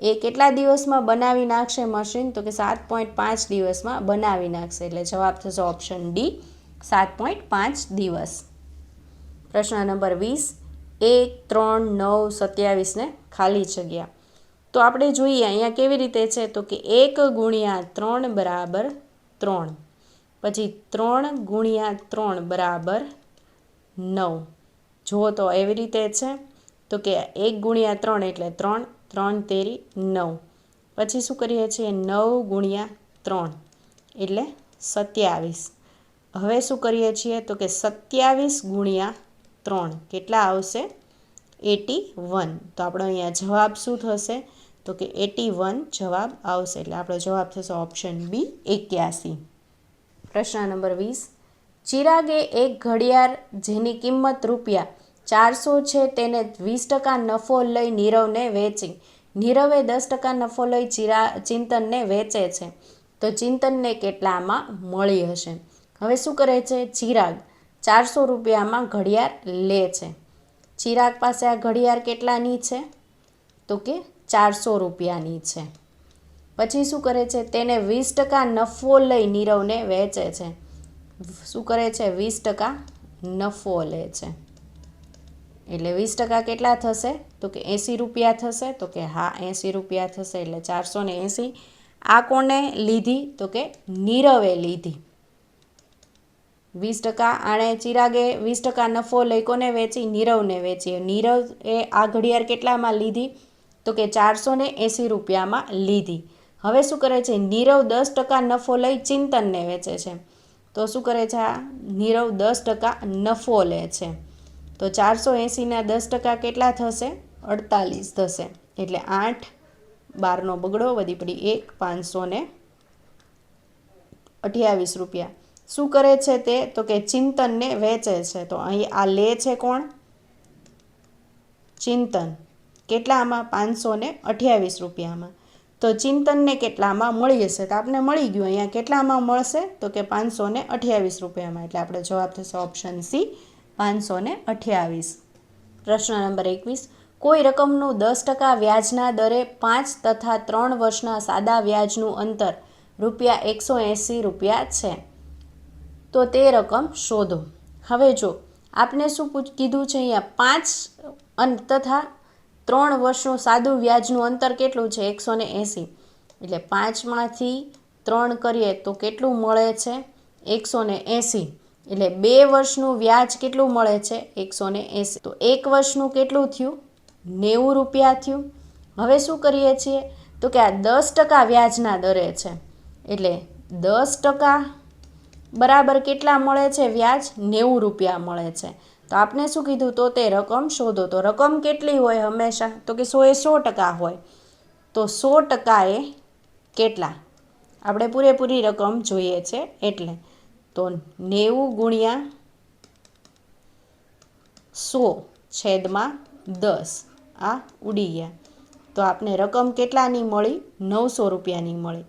એ કેટલા દિવસમાં બનાવી નાખશે મશીન તો કે 7.5 દિવસમાં બનાવી નાખશે એટલે જવાબ થશે ઓપ્શન ડી 7.5 દિવસ. પ્રશ્ન નંબર 20. 1, 3, 9, 27 ને ખાલી જગ્યા. તો આપણે જોઈએ અહીંયા કેવી રીતે છે તો કે 1 ગુણ્યા 3 બરાબર 3, પછી 3 ગુણ્યા 3 બરાબર 9. જુઓ તો એવી રીતે છે તો કે 1 ગુણ્યા 3 એટલે 3, 3 તેરી 9. પછી શું કરીએ છીએ 9 ગુણ્યા 3 એટલે 27. હવે શું કરીએ છીએ તો કે 27 ગુણ્યા 3 કેટલા આવશે 81. તો આપણો અહીંયા જવાબ શું થશે તો કે 81 જવાબ આવશે એટલે આપણો જવાબ થશે ઓપ્શન બી 81. પ્રશ્ન નંબર 20. ચિરાગે એક ઘડિયાળ જેની કિંમત ₹400 છે તેને 20% નફો લઈ નીરવને વેચી. નીરવે 10% નફો લઈ ચિંતનને વેચે છે તો ચિંતનને કેટલામાં મળી હશે. હવે શું કરે છે ચિરાગ 400 રૂપિયામાં ઘડિયાળ લે છે. ચિરાગ પાસે આ ઘડિયાળ કેટલાની છે તો કે 400 રૂપિયાની છે. પછી શું કરે છે તેને 20% નફો લઈ નીરવને વેચે છે. શું કરે છે 20% નફો લે છે એટલે 20% કેટલા થશે તો કે 80 રૂપિયા થશે તો કે હા 80 રૂપિયા થશે એટલે 480. આ કોને લીધી તો કે નીરવે લીધી. 20% આણે ચિરાગે 20% નફો લઈ કોને વેચી નીરવને વેચી. નીરવ એ આ ઘડિયાળ કેટલામાં લીધી તો કે 480 રૂપિયામાં લીધી. હવે શું કરે છે નીરવ 10% નફો લઈ ચિંતનને વેચે છે તો શું કરે છે આ નીરવ 10% નફો લે છે તો 480ના 10% કેટલા થશે 48 થશે એટલે 8 12નો બગડો વધી પડી 1 528 રૂપિયા. શું કરે છે તે તો કે ચિંતનને વેચે છે તો અહીં આ લે છે કોણ ચિંતન. કેટલામાં 528 રૂપિયામાં. તો ચિંતનને કેટલામાં મળી હશે તો આપણે મળી ગયું. અહીંયા કેટલામાં મળશે તો કે 528 રૂપિયામાં એટલે આપણો જવાબ થશે ઓપ્શન સી 528. પ્રશ્ન નંબર 21. કોઈ રકમનું 10% વ્યાજના દરે 5 તથા 3 વર્ષના સાદા વ્યાજનું અંતર ₹180 છે તો તે રકમ શોધો. હવે જો આપણે શું કીધું છે અહીંયા 5 તથા 3 વર્ષનું સાદું વ્યાજનું અંતર કેટલું છે? 180. એટલે 5માંથી 3 કરીએ તો કેટલું મળે છે? 180. એટલે 2 વર્ષનું વ્યાજ કેટલું મળે છે? 180. તો 1 વર્ષનું કેટલું થયું? 90 રૂપિયા થયું. હવે શું કરીએ છીએ તો કે આ 10% વ્યાજના દરે છે, એટલે 10% બરાબર કેટલા મળે છે વ્યાજ? 90 રૂપિયા મળે છે. તો આપણે શું કીધું? તો તે રકમ શોધો. તો રકમ કેટલી હોય હંમેશા? તો કે 100% હોય. તો 100% એ કેટલા? આપણે પૂરેપૂરી રકમ જોઈએ છે એટલે. તો 90 ગુણ્યા 100/10 આ ઉડી ગયા. તો આપણે રકમ કેટલાની મળી? 900 રૂપિયાની મળી.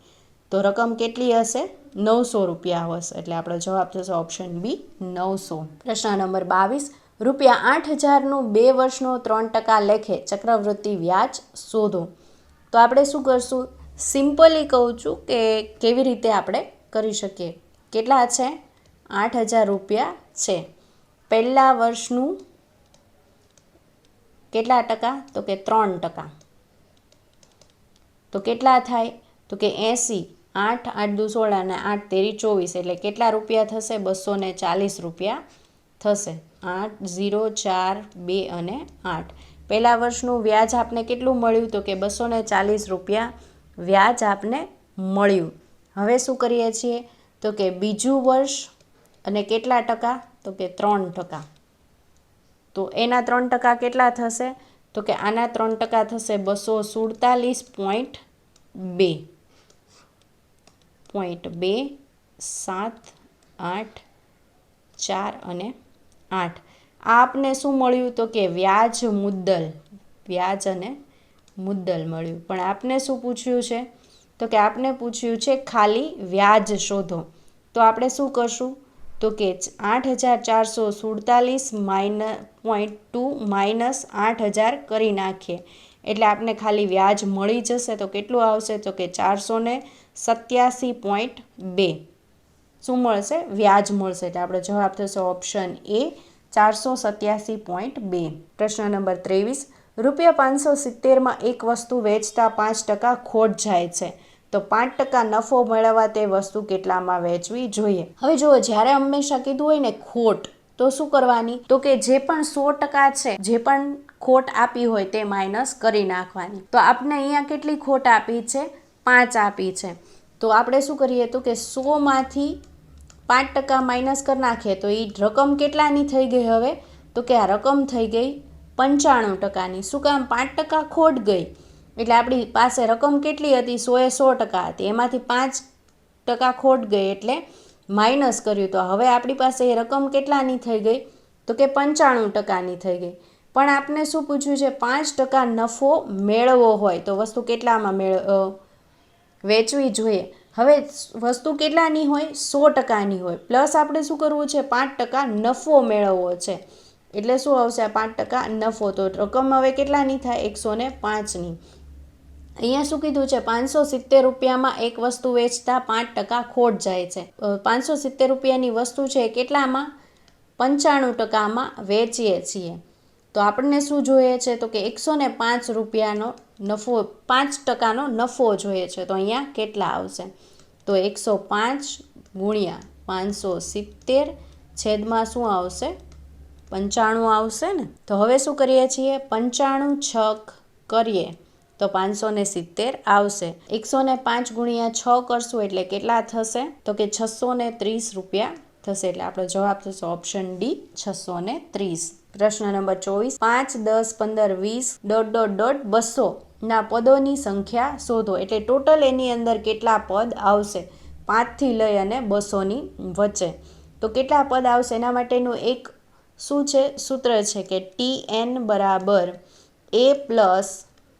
તો રકમ કેટલી હશે? 900 રૂપિયા હશે. એટલે આપણો જવાબ થશે ઓપ્શન બી 900. પ્રશ્ન નંબર 22. રૂપિયા 8000નું 2 વર્ષનો 3% લેખે ચક્રવૃદ્ધિ વ્યાજ શોધો. તો આપણે શું કરશું? સિમ્પલી કહું છું કે કેવી રીતે આપણે કરી શકીએ. કેટલા છે? 8000 રૂપિયા છે. પહેલા વર્ષનું કેટલા ટકા? તો કે 3%. તો કેટલા થાય? તો કે 80. 8 8 દુ 16 અને 8 તેરી 24. એટલે કેટલા રૂપિયા થશે? 240 રૂપિયા થશે. 8 0 4 2 અને 8. પહેલા વર્ષનું વ્યાજ આપને કેટલું મળ્યું? તો કે 240 રૂપિયા વ્યાજ આપને મળ્યું. હવે શું કરીએ છીએ? તો કે બીજું વર્ષ અને કેટલા ટકા? તો કે 3%. તો એના 3% કેટલા થશે? તો કે આના 3% થશે 247.2. 7 8 4 અને 8. આ આપને શું મળ્યું? તો કે વ્યાજ મુદ્દલ. વ્યાજ અને મુદ્દલ મળ્યું. પણ આપને શું પૂછ્યું છે? તો કે આપને પૂછ્યું છે ખાલી વ્યાજ શોધો. તો આપણે શું કરશું? તો કે 8447.2 માઇનસ 8000 કરી નાખીએ. એટલે આપણે ખાલી વ્યાજ મળી જશે. તો કેટલું આવશે? તો કે 487.2 શું મળશે? વ્યાજ મળશે. એટલે આપણો જવાબ થશે ઓપ્શન એ 487.2. પ્રશ્ન નંબર 23. રૂપિયા 570માં એક વસ્તુ વેચતા 5% ખોટ જાય છે, તો 5% નફો મેળવવા તે વસ્તુ કેટલામાં વેચવી જોઈએ? હવે જુઓ, જ્યારે હંમેશા કીધું હોય ને ખોટ, તો શું કરવાની? તો કે જે પણ 100% છે, જે પણ ખોટ આપી હોય તે માઇનસ કરી નાખવાની. તો આપણે અહીંયા કેટલી ખોટ આપી છે? 5 આપી છે. તો આપણે શું કરીએ? તો કે 100માંથી 5% માઇનસ કરી નાખીએ તો એ રકમ કેટલાની થઈ ગઈ હવે? તો કે આ રકમ થઈ ગઈ 95%ની. શું કામ? 5% ખોટ ગઈ. એટલે આપણી પાસે રકમ કેટલી હતી? 100% હતી. એમાંથી 5% ખોટ ગઈ એટલે માઇનસ કર્યું. તો હવે આપણી પાસે એ રકમ કેટલાની થઈ ગઈ? તો કે 95%ની થઈ ગઈ. પણ આપને શું પૂછ્યું છે? 5% નફો મેળવવો હોય તો વસ્તુ કેટલામાં વેચવી જોઈએ? હવે વસ્તુ કેટલાની હોય? 100%ની હોય. પ્લસ આપણે શું કરવું છે? 5% નફો મેળવવો છે. એટલે શું આવશે? આ 5% નફો. તો રકમ હવે કેટલાની થાય? 105ની. અહીંયા શું કીધું છે? 570 રૂપિયામાં એક વસ્તુ વેચતા 5% ખોટ જાય છે. 570 રૂપિયાની વસ્તુ છે કેટલામાં? 95%માં વેચીએ છીએ. તો આપણને શું જોઈએ છે? તો કે 105 રૂપિયાનો નફો, 5%નો નફો જોઈએ છે. તો અહીંયા કેટલા આવશે? તો 105 ગુણ્યા 570 છેદમાં શું આવશે? 95 આવશે ને. તો હવે શું કરીએ છીએ? 95 છક કરીએ તો 570 આવશે. 105 ગુણ્યા 6 કરશું એટલે કેટલા થશે? તો કે 630 રૂપિયા થશે. એટલે આપણો જવાબ થશે ઓપ્શન ડી 630. પ્રશ્ન નંબર 24. 5 10 15 20 ... 200 ના પદોની સંખ્યા શોધો. એટલે ટોટલ એની અંદર કેટલા પદ આવશે? 5 થી લઈ અને 200ની વચ્ચે. તો કેટલા પદ આવશે? એના માટેનું એક શું છે? સૂત્ર છે કે TN બરાબર A plus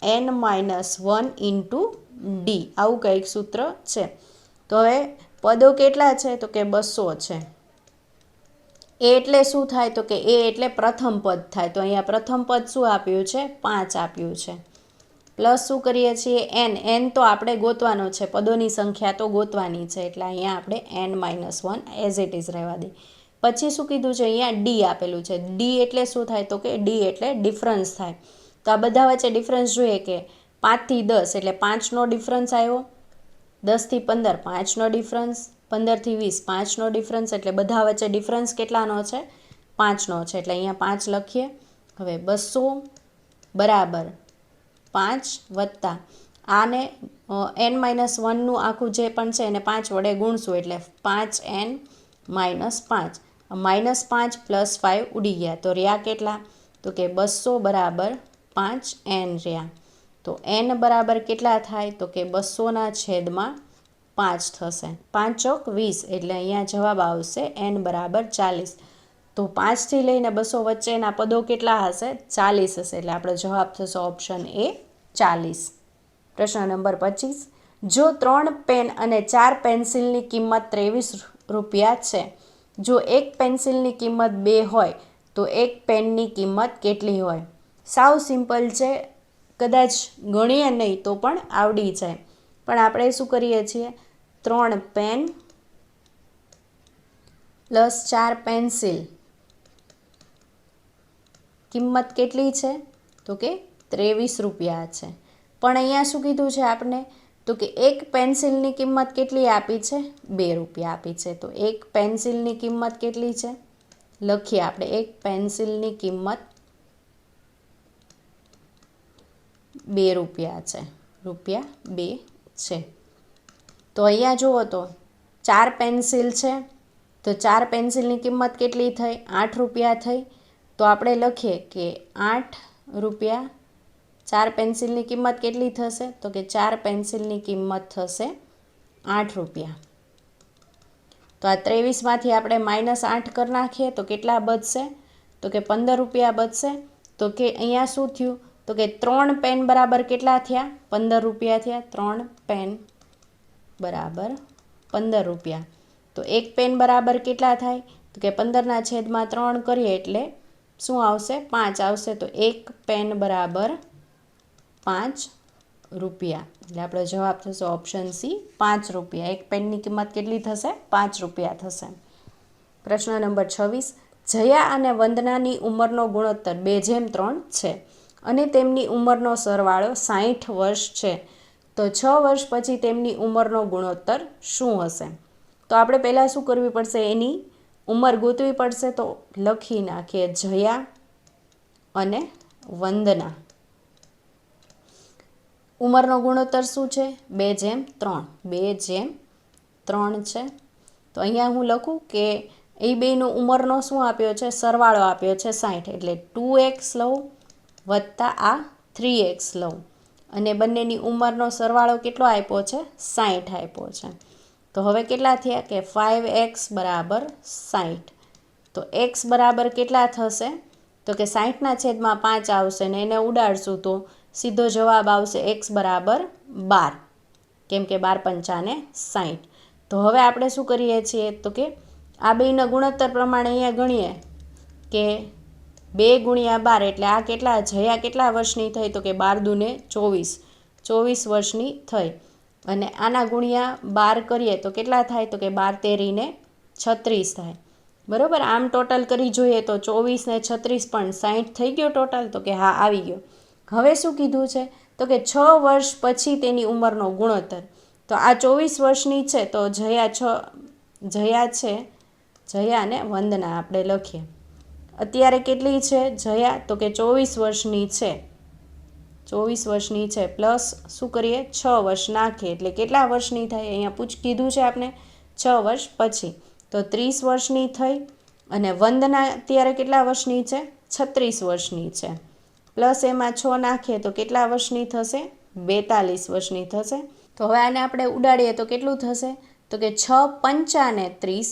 n-1 into D. આવું કંઈક સૂત્ર છે. તો હવે પદો કેટલા છે? તો કે 200 છે. એ એટલે શું થાય? તો કે એ એટલે પ્રથમ પદ થાય. તો અહીંયા પ્રથમ પદ શું આપ્યું છે? 5 આપ્યું છે. પ્લસ શું કરીએ છીએ? n તો આપણે ગોતવાનો છે, પદોની સંખ્યા તો ગોતવાની છે. એટલે અહીંયા આપણે n-1 એઝ ઇટ ઇઝ રહેવા દઈએ. પછી શું કીધું છે? અહીંયા ડી આપેલું છે. ડી એટલે શું થાય? તો કે ડી એટલે ડિફરન્સ થાય. તો આ બધા વચ્ચે ડિફરન્સ જોઈએ કે 5 થી 10 એટલે 5નો ડિફરન્સ આવ્યો, 10 થી 15 5નો ડિફરન્સ, 15 થી 20 5નો ડિફરન્સ, એટલે બધા વચ્ચે ડિફરન્સ કેટલાનો છે? 5નો છે. એટલે અહીંયા 5 લખીએ. હવે 200 બરાબર 5 વત્તા આને n-1નું આખું જે પણ છે એને 5 વડે ગુણશું એટલે 5n - 5. -5 + 5 ઉડી ગયા તો રહ્યા કેટલા? તો કે 200 બરાબર 5n રહ્યા. તો n બરાબર કેટલા થાય? તો કે 200/5 થશે. 5 ચોક 20 એટલે અહીંયા જવાબ આવશે n બરાબર 40. તો 5 થી લઈને 200 વચ્ચેના પદો કેટલા હશે? 40 હશે. એટલે આપણો જવાબ થશે ઓપ્શન એ 40. પ્રશ્ન નંબર 25. જો 3 પેન અને 4 પેન્સિલની કિંમત 23 રૂપિયા છે, જો એક પેન્સિલની કિંમત 2 હોય તો એક પેનની કિંમત કેટલી હોય? સાવ સિમ્પલ છે, કદાચ ગણીએ નહીં તો પણ આવડી જાય. પણ આપણે શું કરીએ છીએ? 3 પેન પ્લસ 4 પેન્સિલ કિંમત કેટલી છે? તો કે 23 રૂપિયા છે. પણ અહીંયા શું કીધું છે આપણે? તો કે એક પેન્સિલની કિંમત કેટલી આપી છે? 2 રૂપિયા આપી છે. તો એક પેન્સિલની કિંમત કેટલી છે? લખીએ આપણે. એક પેન્સિલની કિંમત 2 રૂપિયા છે. રૂપિયા 2 છે. તો અહીંયા જુઓ તો 4 પેન્સિલ છે, તો 4 પેન્સિલની કિંમત કેટલી થઈ? 8 રૂપિયા થઈ. તો આપણે લખીએ કે 8 રૂપિયા. 4 પેન્સિલની કિંમત કેટલી થશે? તો કે 4 પેન્સિલની કિંમત થશે 8 રૂપિયા. તો આ 23માંથી આપણે -8 કરી નાખીએ તો કેટલા બચશે? તો કે 15 રૂપિયા બચશે. તો કે અહીંયા શું થયું? તો કે 3 પેન બરાબર કેટલા થયા? 15 રૂપિયા થયા. 3 પેન બરાબર 15 રૂપિયા. તો એક પેન બરાબર કેટલા થાય? તો કે 15/3 કરીએ એટલે શું આવશે? 5 આવશે. તો એક પેન બરાબર 5 રૂપિયા. એટલે આપણો જવાબ થશે ઓપ્શન સી 5 રૂપિયા. એક પેનની કિંમત કેટલી થશે? 5 રૂપિયા થશે. પ્રશ્ન નંબર 26. જયા અને વંદનાની ઉંમરનો ગુણોત્તર 2:3 છે અને તેમની ઉંમરનો સરવાળો 60 વર્ષ છે. તો 6 વર્ષ પછી તેમની ઉંમરનો ગુણોત્તર શું હશે? તો આપણે પહેલાં શું કરવી પડશે? એની ઉંમર ગોતવી પડશે. તો લખી નાખીએ જયા અને વંદના. ઉંમરનો ગુણોત્તર શું છે? 2:3. 2:3 છે. તો અહીંયા હું લખું કે એ બેનો ઉંમરનો શું આપ્યો છે? સરવાળો આપ્યો છે 60. એટલે 2x લઉં વત્તા આ 3x લઉં અને બંનેની ઉંમરનો સરવાળો કેટલો આપ્યો છે? 60 આપ્યો છે. તો હવે કેટલા થયા? કે 5x બરાબર 60. તો x બરાબર કેટલા થશે? તો કે 60/5 આવશે ને એને ઉડાડશું તો સીધો જવાબ આવશે x બરાબર 12. કેમ કે 12×5 = 60. તો હવે આપણે શું કરીએ છીએ? તો કે આ બેના ગુણોત્તર પ્રમાણે અહીંયા ગણીએ કે 2 × 12 એટલે આ કેટલા? જયા કેટલા વર્ષની થઈ? તો કે 12 × 2 = 24 વર્ષની થઈ. અને આના ગુણ્યા 12 કરીએ તો કેટલા થાય? તો કે 12 × 36 થાય. બરાબર. આમ ટોટલ કરી જોઈએ તો 24 ને 36 પણ 60 થઈ ગયો ટોટલ? તો કે હા, આવી ગયો. હવે શું કીધું છે? તો કે 6 વર્ષ પછી તેની ઉંમરનો ગુણોત્તર. તો આ 24 વર્ષની છે તો જયા છે, જયા અને વંદના આપણે લખીએ. અત્યારે કેટલી છે જયા? તો કે 24 વર્ષની છે. 24 વર્ષની છે. પ્લસ શું કરીએ? 6 વર્ષ નાખીએ એટલે કેટલા વર્ષની થાય? અહીંયા કીધું છે આપણે 6 વર્ષ પછી. તો 30 વર્ષની થઈ. અને વંદના અત્યારે કેટલા વર્ષની છે? 36 વર્ષની છે. પ્લસ એમાં 6 નાખીએ તો કેટલા વર્ષની થશે? 42 વર્ષની થશે. તો હવે આને આપણે ઉડાડીએ તો કેટલું થશે? તો કે 6×5 = 30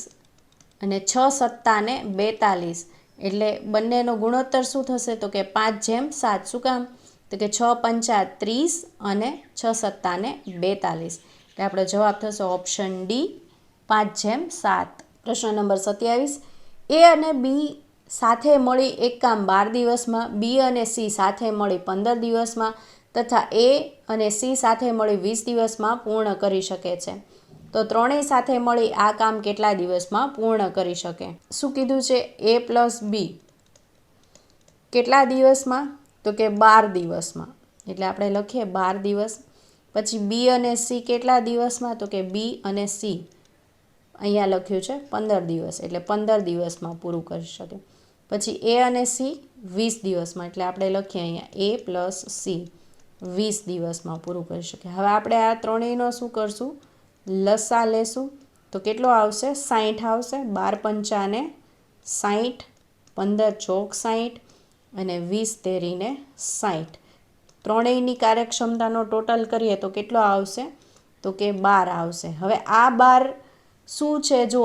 અને 6×7 = 42. એટલે બંનેનો ગુણોત્તર શું થશે? તો કે 5:7. શું કામ? તો કે 6×5 = 30 અને 6×7 = 42. એટલે આપણો જવાબ થશે ઓપ્શન ડી 5:7. પ્રશ્ન નંબર 27. એ અને બી સાથે મળી એક કામ 12 દિવસમાં, બી અને સી સાથે મળી 15 દિવસમાં તથા એ અને સી સાથે મળી 20 દિવસમાં પૂર્ણ કરી શકે છે. તો ત્રણેય સાથે મળી આ કામ કેટલા દિવસમાં પૂર્ણ કરી શકે? શું કીધું છે? એ પ્લસ બી કેટલા દિવસમાં? તો તો કે 12 દિવસમાં, એટલે આપણે લખીએ 12 દિવસ. પછી બી અને સી કેટલા દિવસમાં, તો કે બી અને સી અહીંયા લખ્યું છે 15 દિવસ, એટલે 15 દિવસમાં પૂરું કરી શકે. પછી એ અને સી 20 દિવસમાં, એટલે આપણે લખીએ અહીંયા એ પ્લસ સી 20 દિવસમાં પૂરું કરી શકે. હવે આપણે આ ત્રણેયનો શું કરશું, લસા લેશું, તો કેટલો આવશે 60 આવશે. 12 પંચાને 60, 15 ચોક 60 અને 20 તેરીને 60. ત્રણેયની કાર્યક્ષમતાનો ટોટલ કરીએ તો કેટલો આવશે, તો કે 12 આવશે. હવે આ 12 શું છે, જો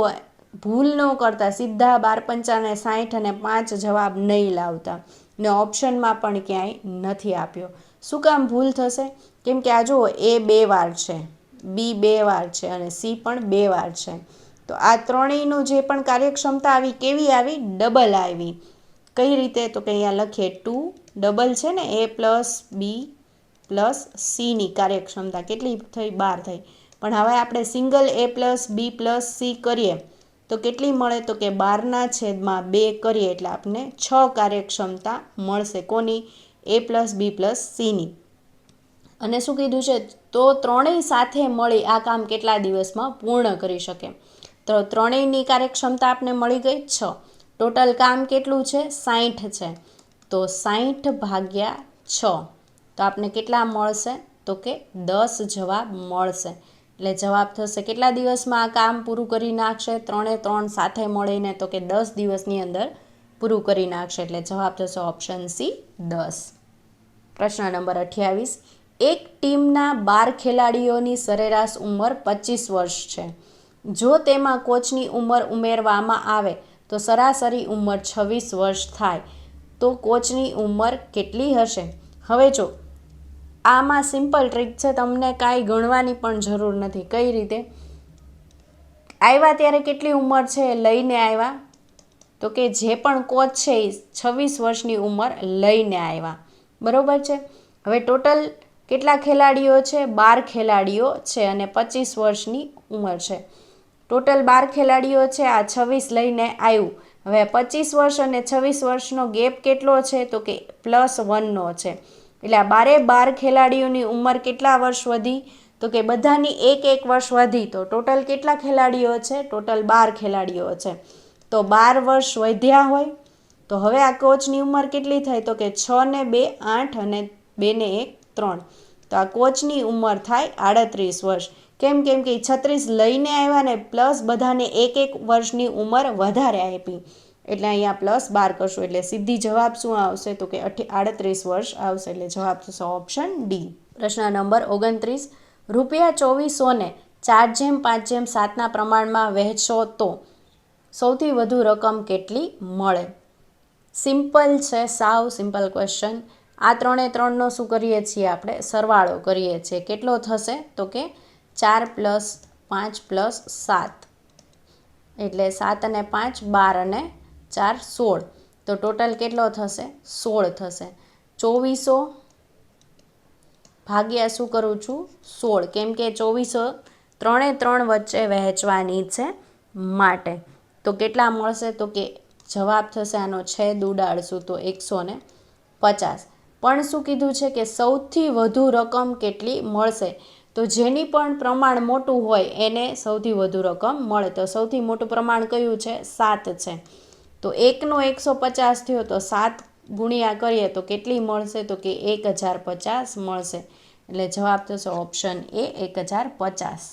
ભૂલ ન કરતા સીધા 12 પંચાને 60 અને 5 જવાબ નહીં લાવતા, ને ઓપ્શનમાં પણ ક્યાંય નથી આપ્યો. શું કામ ભૂલ થશે, કેમ કે આ જુઓ એ 2 વાર છે, બી 2 વાર છે અને સી પણ 2 વાર છે. તો આ ત્રણેયનું જે પણ કાર્યક્ષમતા આવી કેવી આવી, ડબલ આવી. કઈ રીતે, તો કે અહીંયા લખીએ 2 ડબલ છે ને, એ પ્લસ બી પ્લસ સીની કાર્યક્ષમતા કેટલી થઈ, 12 થઈ. પણ હવે આપણે સિંગલ એ પ્લસ બી પ્લસ સી કરીએ તો કેટલી મળે, તો કે 12/2 કરીએ એટલે આપણને 6 કાર્યક્ષમતા મળશે. કોની, એ પ્લસ બી પ્લસ સીની. અને શું કીધું છે, તો ત્રણેય સાથે મળી આ કામ કેટલા દિવસમાં પૂર્ણ કરી શકે. તો ત્રણેયની કાર્યક્ષમતા આપને મળી ગઈ 6. ટોટલ કામ કેટલું છે, 60 છે. તો 60 ભાગ્યા 6, તો આપને કેટલા મળશે, તો કે 10 જવાબ મળશે. એટલે જવાબ થશે કેટલા દિવસમાં આ કામ પૂરું કરી નાખશે, 3 સાથે મળીને, તો કે 10 દિવસની અંદર પૂરું કરી નાખશે. એટલે જવાબ થશે ઓપ્શન સી 10. પ્રશ્ન નંબર 28. એક ટીમના 12 ખેલાડીઓની સરેરાશ ઉંમર 25 વર્ષ છે. જો તેમાં કોચની ઉંમર ઉમેરવામાં આવે તો સરાસરી ઉંમર 26 વર્ષ થાય, તો કોચની ઉંમર કેટલી હશે. હવે જો આમાં સિમ્પલ ટ્રીક છે, તમને કાંઈ ગણવાની પણ જરૂર નથી. કઈ રીતે આવ્યા ત્યારે કેટલી ઉંમર છે એ લઈને આવ્યા, તો કે જે પણ કોચ છે એ 26 વર્ષની ઉંમર લઈને આવ્યા, બરોબર છે. હવે ટોટલ કેટલા ખેલાડીઓ છે, 12 ખેલાડીઓ છે અને 25 વર્ષની ઉંમર છે. ટોટલ 12 ખેલાડીઓ છે, આ 26 લઈને આવ્યું. હવે 25 વર્ષ અને 26 વર્ષનો ગેપ કેટલો છે, તો કે +1નો છે. એટલે આ 12 ખેલાડીઓની ઉંમર કેટલા વર્ષ વધી, તો કે બધાની 1 વર્ષ વધી. તો ટોટલ કેટલા ખેલાડીઓ છે, ટોટલ 12 ખેલાડીઓ છે. તો 12 વર્ષ વધ્યા હોય તો હવે આ કોચની ઉંમર કેટલી થાય, તો કે 6 ને 2 8 અને 2 ને 1 3. તો આ કોચની ઉંમર થાય 38 વર્ષ. કેમ કે 36 લઈને આવ્યા ને પ્લસ બધાને 1 વર્ષની ઉંમર વધારે આપી, એટલે અહીંયા +12 કરશું. એટલે સીધી જવાબ શું આવશે, તો કે 38 વર્ષ આવશે. એટલે જવાબ થશે ઓપ્શન ડી. પ્રશ્ન નંબર 29. ₹2400ને 4/5/7ના પ્રમાણમાં વહેંચો તો સૌથી વધુ રકમ કેટલી મળે. સિમ્પલ છે, સાવ સિમ્પલ ક્વેશ્ચન. આ 3/3નો શું કરીએ છીએ, આપણે સરવાળો કરીએ છીએ. કેટલો થશે, તો કે 4 + 5 + 7, એટલે 7 અને 5 12 અને 4 16. તો ટોટલ કેટલો થશે, 16 થશે. 2400 ભાગ્યા શું કરું છું, 16, કેમ કે 2400 3 વચ્ચે વહેંચવાની છે માટે. તો કેટલા મળશે, તો કે જવાબ થશે, આનો છેદ ઉડાડશું તો 150. પણ શું કીધું છે કે સૌથી વધુ રકમ કેટલી મળશે, તો જેની પણ પ્રમાણ મોટું હોય એને સૌથી વધુ રકમ મળે. તો સૌથી મોટું પ્રમાણ કયું છે, 7 છે. તો 1નો 150 થયો તો 7 ગુણ્યા કરીએ તો કેટલી મળશે, તો કે 1050 મળશે. એટલે જવાબ થશે ઓપ્શન એ 1050.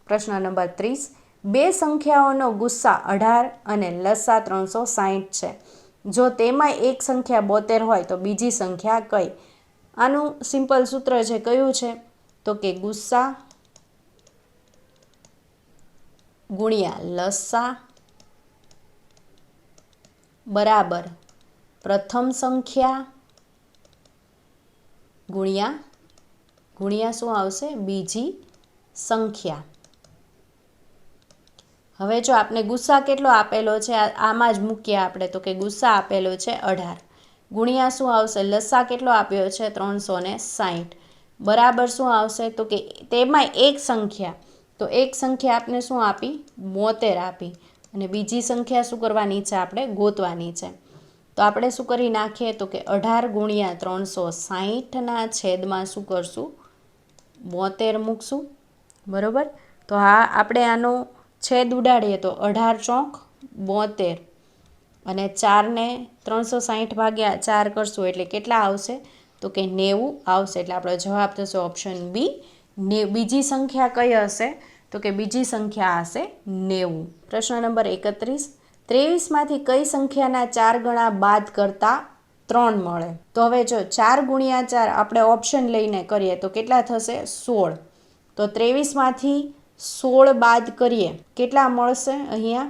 પ્રશ્ન નંબર 30. બે સંખ્યાઓનો ગુસ્સા 18 અને લસા 360 છે. જો તેમાં એક સંખ્યા 72 હોય તો બીજી સંખ્યા કઈ. આનું સિમ્પલ સૂત્ર છે, કયું છે, તો કે ગુસ્સા ગુણ્યા લસા બરાબર પ્રથમ સંખ્યા ગુણ્યા શું આવશે, બીજી સંખ્યા. હવે જો આપણે ગુસ્સા કેટલો આપેલો છે, આમાં જ મૂકીએ આપણે, તો કે ગુસ્સા આપેલો છે 18, ગુણ્યા શું આવશે, લસા કેટલો આપ્યો છે 360, બરાબર શું આવશે, તો કે તેમાં એક સંખ્યા, તો એક સંખ્યા આપણે શું આપી, 72 આપી, અને બીજી સંખ્યા શું કરવાની છે, આપણે ગોતવાની છે. તો આપણે શું કરી નાખીએ તો કે 18 ગુણ્યા 360ના છેદમાં શું કરશું 72 મૂકશું, બરાબર. તો હા આપણે આનો છેદ ઉડાડીએ તો 18 ચોક 72 અને 4ને 360 ભાગ્યા 4 કરશું એટલે કેટલા આવશે તો કે 90 આવશે. એટલે આપણો જવાબ થશે ઓપ્શન બી. બીજી સંખ્યા કઈ હશે તો કે બીજી સંખ્યા હશે 90. પ્રશ્ન નંબર 31, 23માંથી કઈ સંખ્યાના 4 ગણા બાદ કરતા 3 મળે? તો હવે જો 4 ગુણ્યા 4 આપણે ઓપ્શન લઈને કરીએ તો કેટલા થશે 16. તો 23માંથી 16 બાદ કરીએ કેટલા મળશે અહીંયા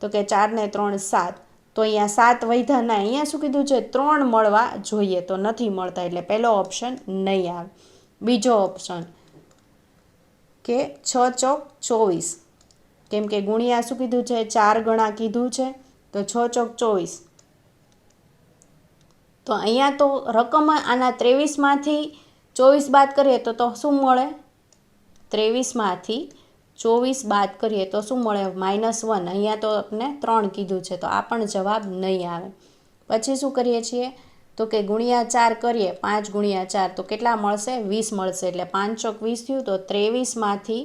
તો કે 4 ને 3 7. તો અહીંયા 7 વધ્યા ના, અહીંયા શું કીધું છે 3 મળવા જોઈએ તો નથી મળતા એટલે પહેલો ઓપ્શન નહીં આવે. બીજો ઓપ્શન કે 6 ચોક 24, કેમ કે ગુણ્યા શું કીધું છે 4 ગણા કીધું છે તો 6 ચોક 24. તો અહીંયા તો રકમ આના 23માંથી 24 બાદ કરીએ તો શું મળે 23માંથી 24 બાદ કરીએ તો શું મળે -1. અહીંયા તો આપણે 3 કીધું છે તો આ પણ જવાબ નહીં આવે. પછી શું કરીએ છીએ તો કે ગુણ્યા 4 કરીએ 5 ગુણ્યા 4 તો કેટલા મળશે 20 મળશે. એટલે 5 ચોક 20 થયું. તો 23માંથી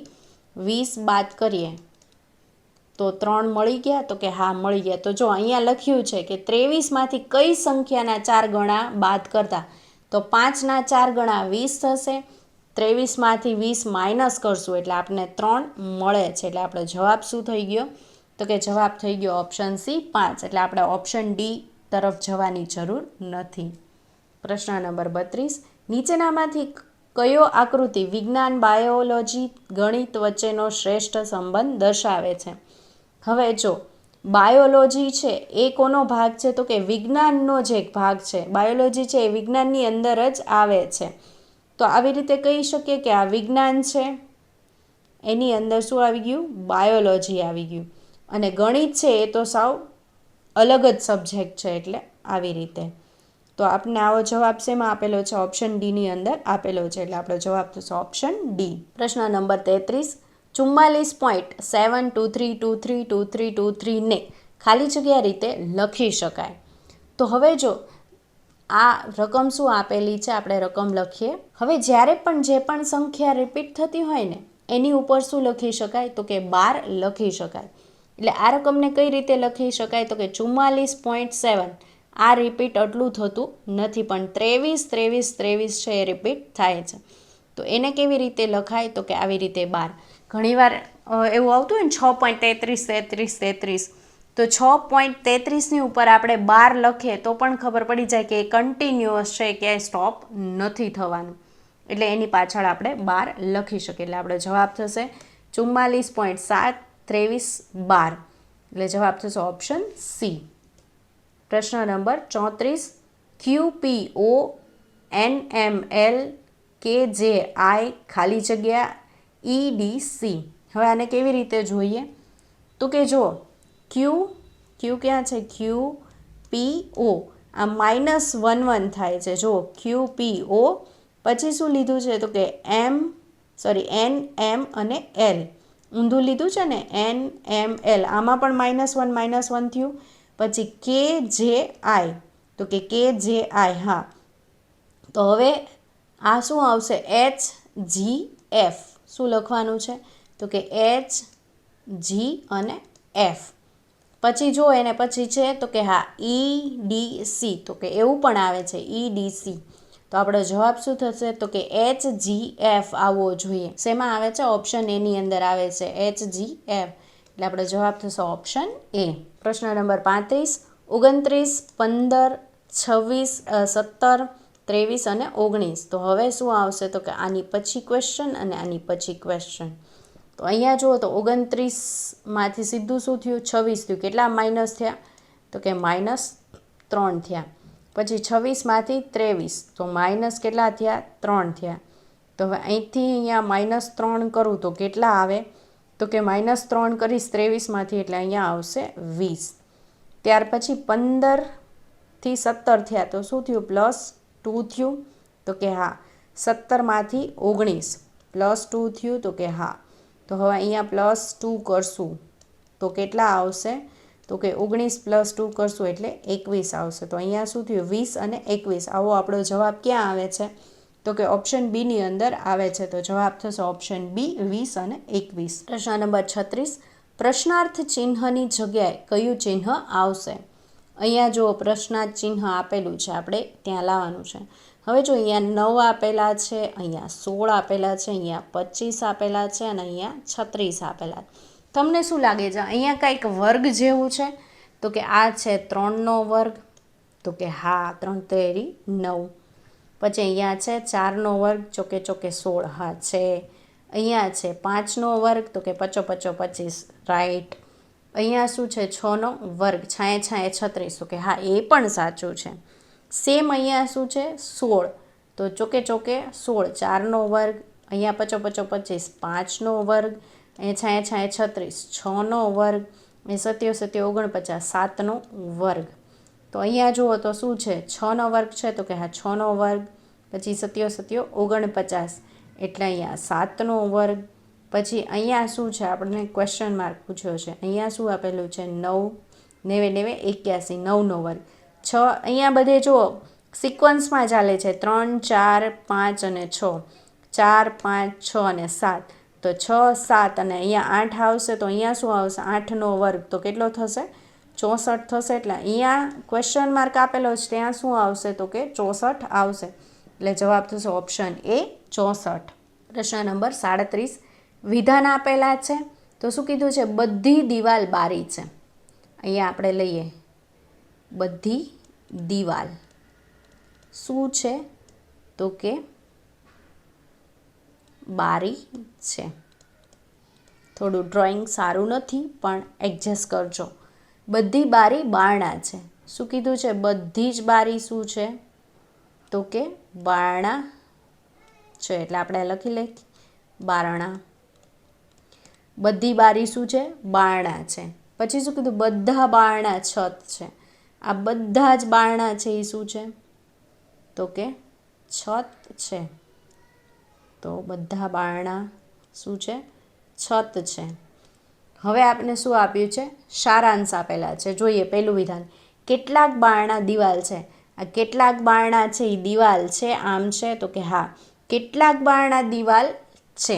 20 બાદ કરીએ તો 3 મળી ગયા તો કે હા મળી ગયા. તો જો અહીંયા લખ્યું છે કે 23માંથી કઈ સંખ્યાના 4 ગણા બાદ કરતા, તો 5ના 4 ગણા 20 થશે. 23માંથી 20 માઇનસ કરશું એટલે આપણને 3 મળે છે. એટલે આપણો જવાબ શું થઈ ગયો તો કે જવાબ થઈ ગયો ઓપ્શન સી 5. એટલે આપણે ઓપ્શન ડી તરફ જવાની જરૂર નથી. પ્રશ્ન નંબર 32, નીચેનામાંથી કયો આકૃતિ વિજ્ઞાન, બાયોલોજી, ગણિત વચ્ચેનો શ્રેષ્ઠ સંબંધ દર્શાવે છે? હવે જો બાયોલોજી છે એ કોનો ભાગ છે તો કે વિજ્ઞાનનો જ એક ભાગ છે. બાયોલોજી છે એ વિજ્ઞાનની અંદર જ આવે છે. તો આવી રીતે કહી શકીએ કે આ વિજ્ઞાન છે એની અંદર શું આવી ગયું બાયોલોજી આવી ગયું. અને ગણિત છે એ તો સાવ અલગ જ સબ્જેક્ટ છે એટલે આવી રીતે. તો આપણે આવો જવાબ શેમાં આપેલો છે ઓપ્શન ડીની અંદર આપેલો છે. એટલે આપણો જવાબ થશે ઓપ્શન ડી. પ્રશ્ન નંબર 33, 44.723232323 ને ખાલી જગ્યા રીતે લખી શકાય. તો હવે જો આ રકમ શું આપેલી છે આપણે રકમ લખીએ. હવે જ્યારે પણ જે પણ સંખ્યા રિપીટ થતી હોય ને એની ઉપર શું લખી શકાય તો કે 12 લખી શકાય. એટલે આ રકમને કઈ રીતે લખી શકાય તો કે 44.7 આ રિપીટ આટલું થતું નથી પણ 23 છે એ રિપીટ થાય છે. તો એને કેવી રીતે લખાય તો કે આવી રીતે 12. ઘણીવાર એવું આવતું હોય ને 6.33 તો 6.33ની ઉપર આપણે 12 લખીએ તો પણ ખબર પડી જાય કે એ કન્ટિન્યુઅસ છે, ક્યાંય સ્ટોપ નથી થવાનું. એટલે એની પાછળ આપણે 12 લખી શકીએ. એટલે આપણો જવાબ થશે 44.7 23 12. એટલે જવાબ થશે ઓપ્શન સી. પ્રશ્ન નંબર 34, QPO NML KJI ખાલી જગ્યા EDC. હવે આને કેવી રીતે જોઈએ તો કે જો Q ક્યાં છે QPO આ -11 થાય છે. જો QPO પછી શું લીધું છે તો કે NM અને L ઊંધું લીધું છે ને NML. આમાં પણ -1 થયું. પછી KJI તો કે KJI હા. તો હવે આ શું આવશે HGF. શું લખવાનું છે તો કે HG અને F. પછી જો એને પછી છે તો કે હા EDC. તો કે એવું પણ આવે છે EDC. તો આપણો જવાબ શું થશે તો કે HGF આવવો જોઈએ. શેમાં આવે છે ઓપ્શન એની અંદર આવે છે HGF. એટલે આપણો જવાબ થશે ઓપ્શન એ. પ્રશ્ન નંબર 35, 29, 15, 26, 17, 23 અને 19. તો હવે શું આવશે તો કે આની પછી ક્વેશ્ચન અને આની પછી ક્વેશ્ચન. તો અહીંયા જુઓ તો 29માંથી સીધું શું થયું 26 થયું. કેટલા માઇનસ થયા તો કે -3 થયા. પછી 26માંથી 23 તો માઇનસ કેટલા થયા 3 થયા. તો હવે અહીંથી અહીંયા -3 કરું તો કેટલા આવે તો કે -3 કરીશ 23માંથી એટલે અહીંયા આવશે 20. ત્યાર પછી 15થી 17 થયા તો શું થયું +2 થયું તો કે હા. 17માંથી 19 +2 થયું તો કે હા. તો હવે અહીંયા +2 કરશું તો કેટલા આવશે તો કે 19 + 2 કરશું એટલે 21 આવશે. તો અહીંયા શું થયું 20 અને 21. આવો આપણો જવાબ ક્યાં આવે છે? તો કે ઓપ્શન બીની અંદર આવે છે. તો જવાબ થશે ઓપ્શન બી 20 અને 21. પ્રશ્ન નંબર 36. પ્રશ્નાર્થ ચિહ્નની જગ્યાએ કયું ચિહ્ન આવશે? અહીંયા જો પ્રશ્નાર્થ ચિહ્ન આપેલું છે, આપણે ત્યાં લાવવાનું છે. હવે જો અહીંયા 9 આપેલા છે, અહીંયા 16 આપેલા છે, અહીંયા 25 આપેલા છે અને અહીંયા 36 આપેલા. તમને શું લાગે છે અહીંયા કંઈક વર્ગ જેવું છે? તો કે આ છે 3નો વર્ગ. તો કે હા, 3 તેરી 9. પછી અહીંયા છે 4નો વર્ગ, ચોકે ચોકે 16, હા છે. અહીંયા છે 5નો વર્ગ, તો કે પચો પચો 25, રાઈટ. અહીંયા શું છે 6નો વર્ગ, છાંયે છાંયે 36, તો કે હા એ પણ સાચું છે. સેમ અહીંયા શું છે 16, તો ચોકે ચોકે 16, 4નો વર્ગ, અહીંયા પચો પચો 25, 5નો વર્ગ, અહીંયા છાંયે છાંયે 36, 6નો વર્ગ, એ 7 7 49, 7નો વર્ગ. તો અહીંયા જુઓ તો શું છે 6નો વર્ગ છે, તો કે હા 6નો વર્ગ, પછી 7 7 49, એટલે અહીંયા 7નો વર્ગ. પછી અહીંયા શું છે આપણને ક્વેશ્ચન માર્ક પૂછ્યો છે, અહીંયા શું આપેલું છે 9, 9 9 81, 9નો વર્ગ. 6 અહીંયા બધે જુઓ સિક્વન્સમાં ચાલે છે, 3 4 5 અને 6, 4 5 6 અને 7. તો 6 7 અને અહીંયા 8 આવશે, તો અહીંયા શું આવશે 8નો વર્ગ, તો કેટલો થશે 64 થશે. એટલે અહીંયા ક્વેશ્ચન માર્ક આપેલો છે ત્યાં શું આવશે? તો કે 64 આવશે. એટલે જવાબ થશે ઓપ્શન એ 64. પ્રશ્ન નંબર 37. વિધાન આપેલા છે, તો શું કીધું છે? બધી દિવાલ બારી છે. અહીંયા આપણે લઈએ બધી દિવાલ શું છે? તો કે બારી છે. થોડું ડ્રોઈંગ સારું નથી પણ એડજસ્ટ કરજો. બધી બારી બારણા છે. શું કીધું છે? બધી જ બારી શું છે? તો કે બારણા છે. એટલે આપણે લખી લઈએ બારણા. બધી બારી શું છે? બારણા છે. પછી શું કીધું? બધા બારણા છત છે. આ બધા જ બારણા છે એ શું છે? તો કે છત છે. તો બધા બારણા શું છે? છત છે. હવે આપણે શું આપ્યું છે? સારાંશ આપેલા છે. જોઈએ પહેલું વિધાન. કેટલાક બારણા દિવાલ છે. આ કેટલાક બારણા છે એ દિવાલ છે, આમ છે, તો કે હા કેટલાક બારણા દિવાલ છે.